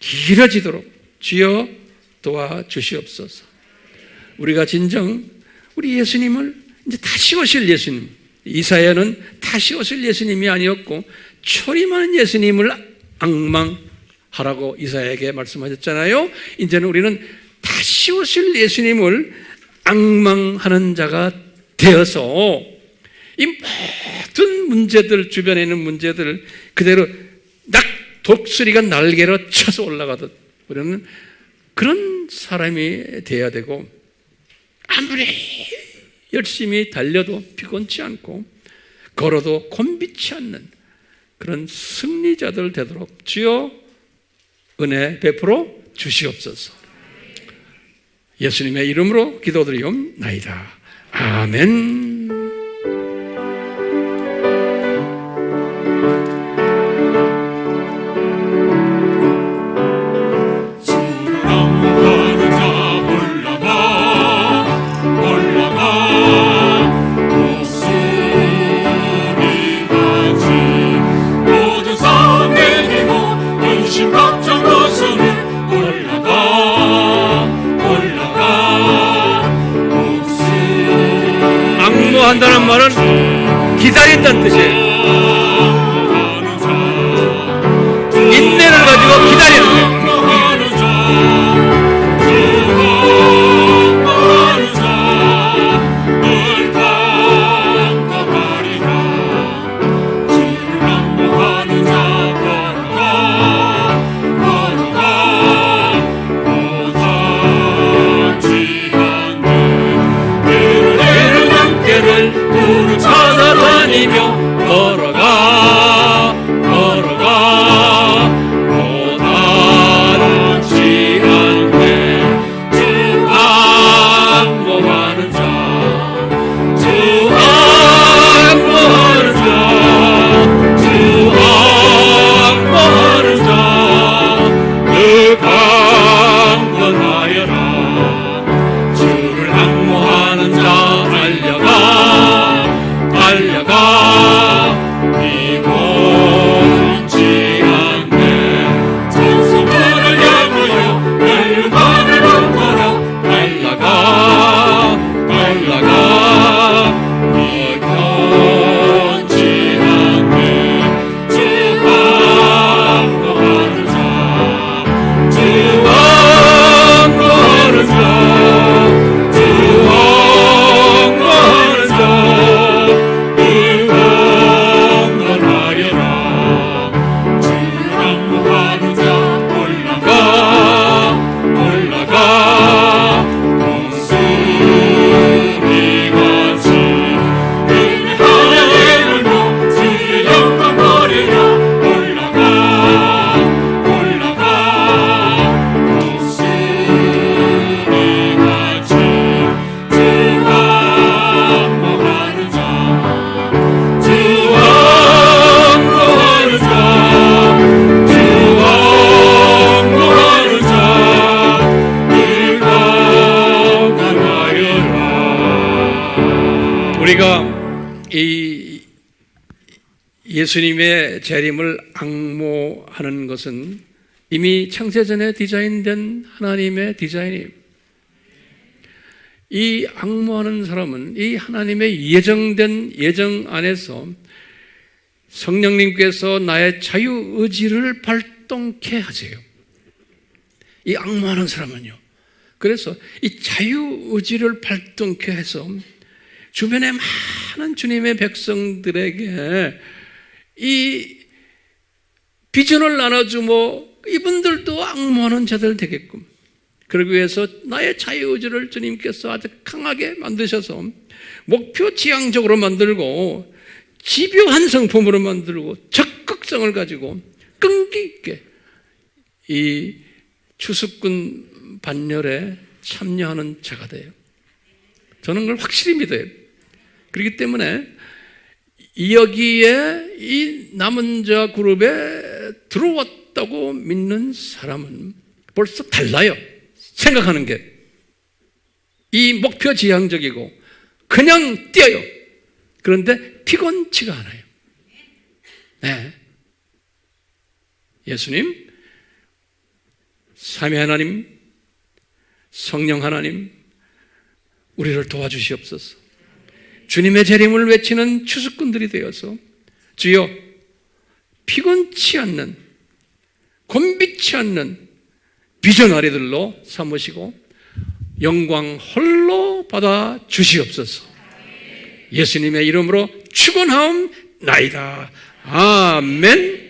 길어지도록 주여 도와주시옵소서. 우리가 진정 우리 예수님을 이제 다시 오실 예수님, 이사야는 다시 오실 예수님이 아니었고 초림하는 예수님을 앙망하라고 이사야에게 말씀하셨잖아요. 이제는 우리는 다시 오실 예수님을 앙망하는 자가 되어서 이 모든 문제들, 주변에 있는 문제들을 그대로 독수리가 날개로 쳐서 올라가듯 우리는 그런 사람이 되어야 되고, 아무리 열심히 달려도 피곤치 않고 걸어도 곤비치 않는 그런 승리자들 되도록 주여 은혜 베풀어 주시옵소서. 예수님의 이름으로 기도드리옵나이다. 아멘. 한다는 말은 기다린다는 뜻이에요. 인내를 가지고 기다리는 거예요. 걸어가 고단치 않게 주 안보하는 자, 주 안보하는 자, 주 안보하는 자, 늘 강건하여라. 주를 안보하는 자 달려가 피곤치 않네. 찬송가를 향하여 멸망을 넘어라. 달려가 피곤치 않네. 주 안보하는 자, 주 안보하는 자, 주 안보하는 자, 우리가 이 예수님의 재림을 앙모하는 것은 이미 창세전에 디자인된 하나님의 디자인이에요. 이 앙모하는 사람은 이 하나님의 예정된 예정 안에서 성령님께서 나의 자유의지를 발동케 하세요. 이 앙모하는 사람은요. 그래서 이 자유의지를 발동케 해서 주변에 많은 주님의 백성들에게 이 비전을 나눠주고 이분들도 앙모하는 자들 되게끔, 그러기 위해서 나의 자유의지를 주님께서 아주 강하게 만드셔서 목표 지향적으로 만들고 집요한 성품으로 만들고 적극성을 가지고 끈기 있게 이 추수꾼 반열에 참여하는 자가 돼요. 저는 그걸 확실히 믿어요. 그렇기 때문에 여기에 이 남은 자 그룹에 들어왔다고 믿는 사람은 벌써 달라요. 생각하는 게 이 목표 지향적이고 그냥 뛰어요. 그런데 피곤치가 않아요. 네. 예수님, 삼위 하나님, 성령 하나님, 우리를 도와주시옵소서. 주님의 재림을 외치는 추수꾼들이 되어서 주여 피곤치 않는, 곤비치 않는 비전아리들로 삼으시고 영광 홀로 받아 주시옵소서. 예수님의 이름으로 축원하옵나이다. 아멘.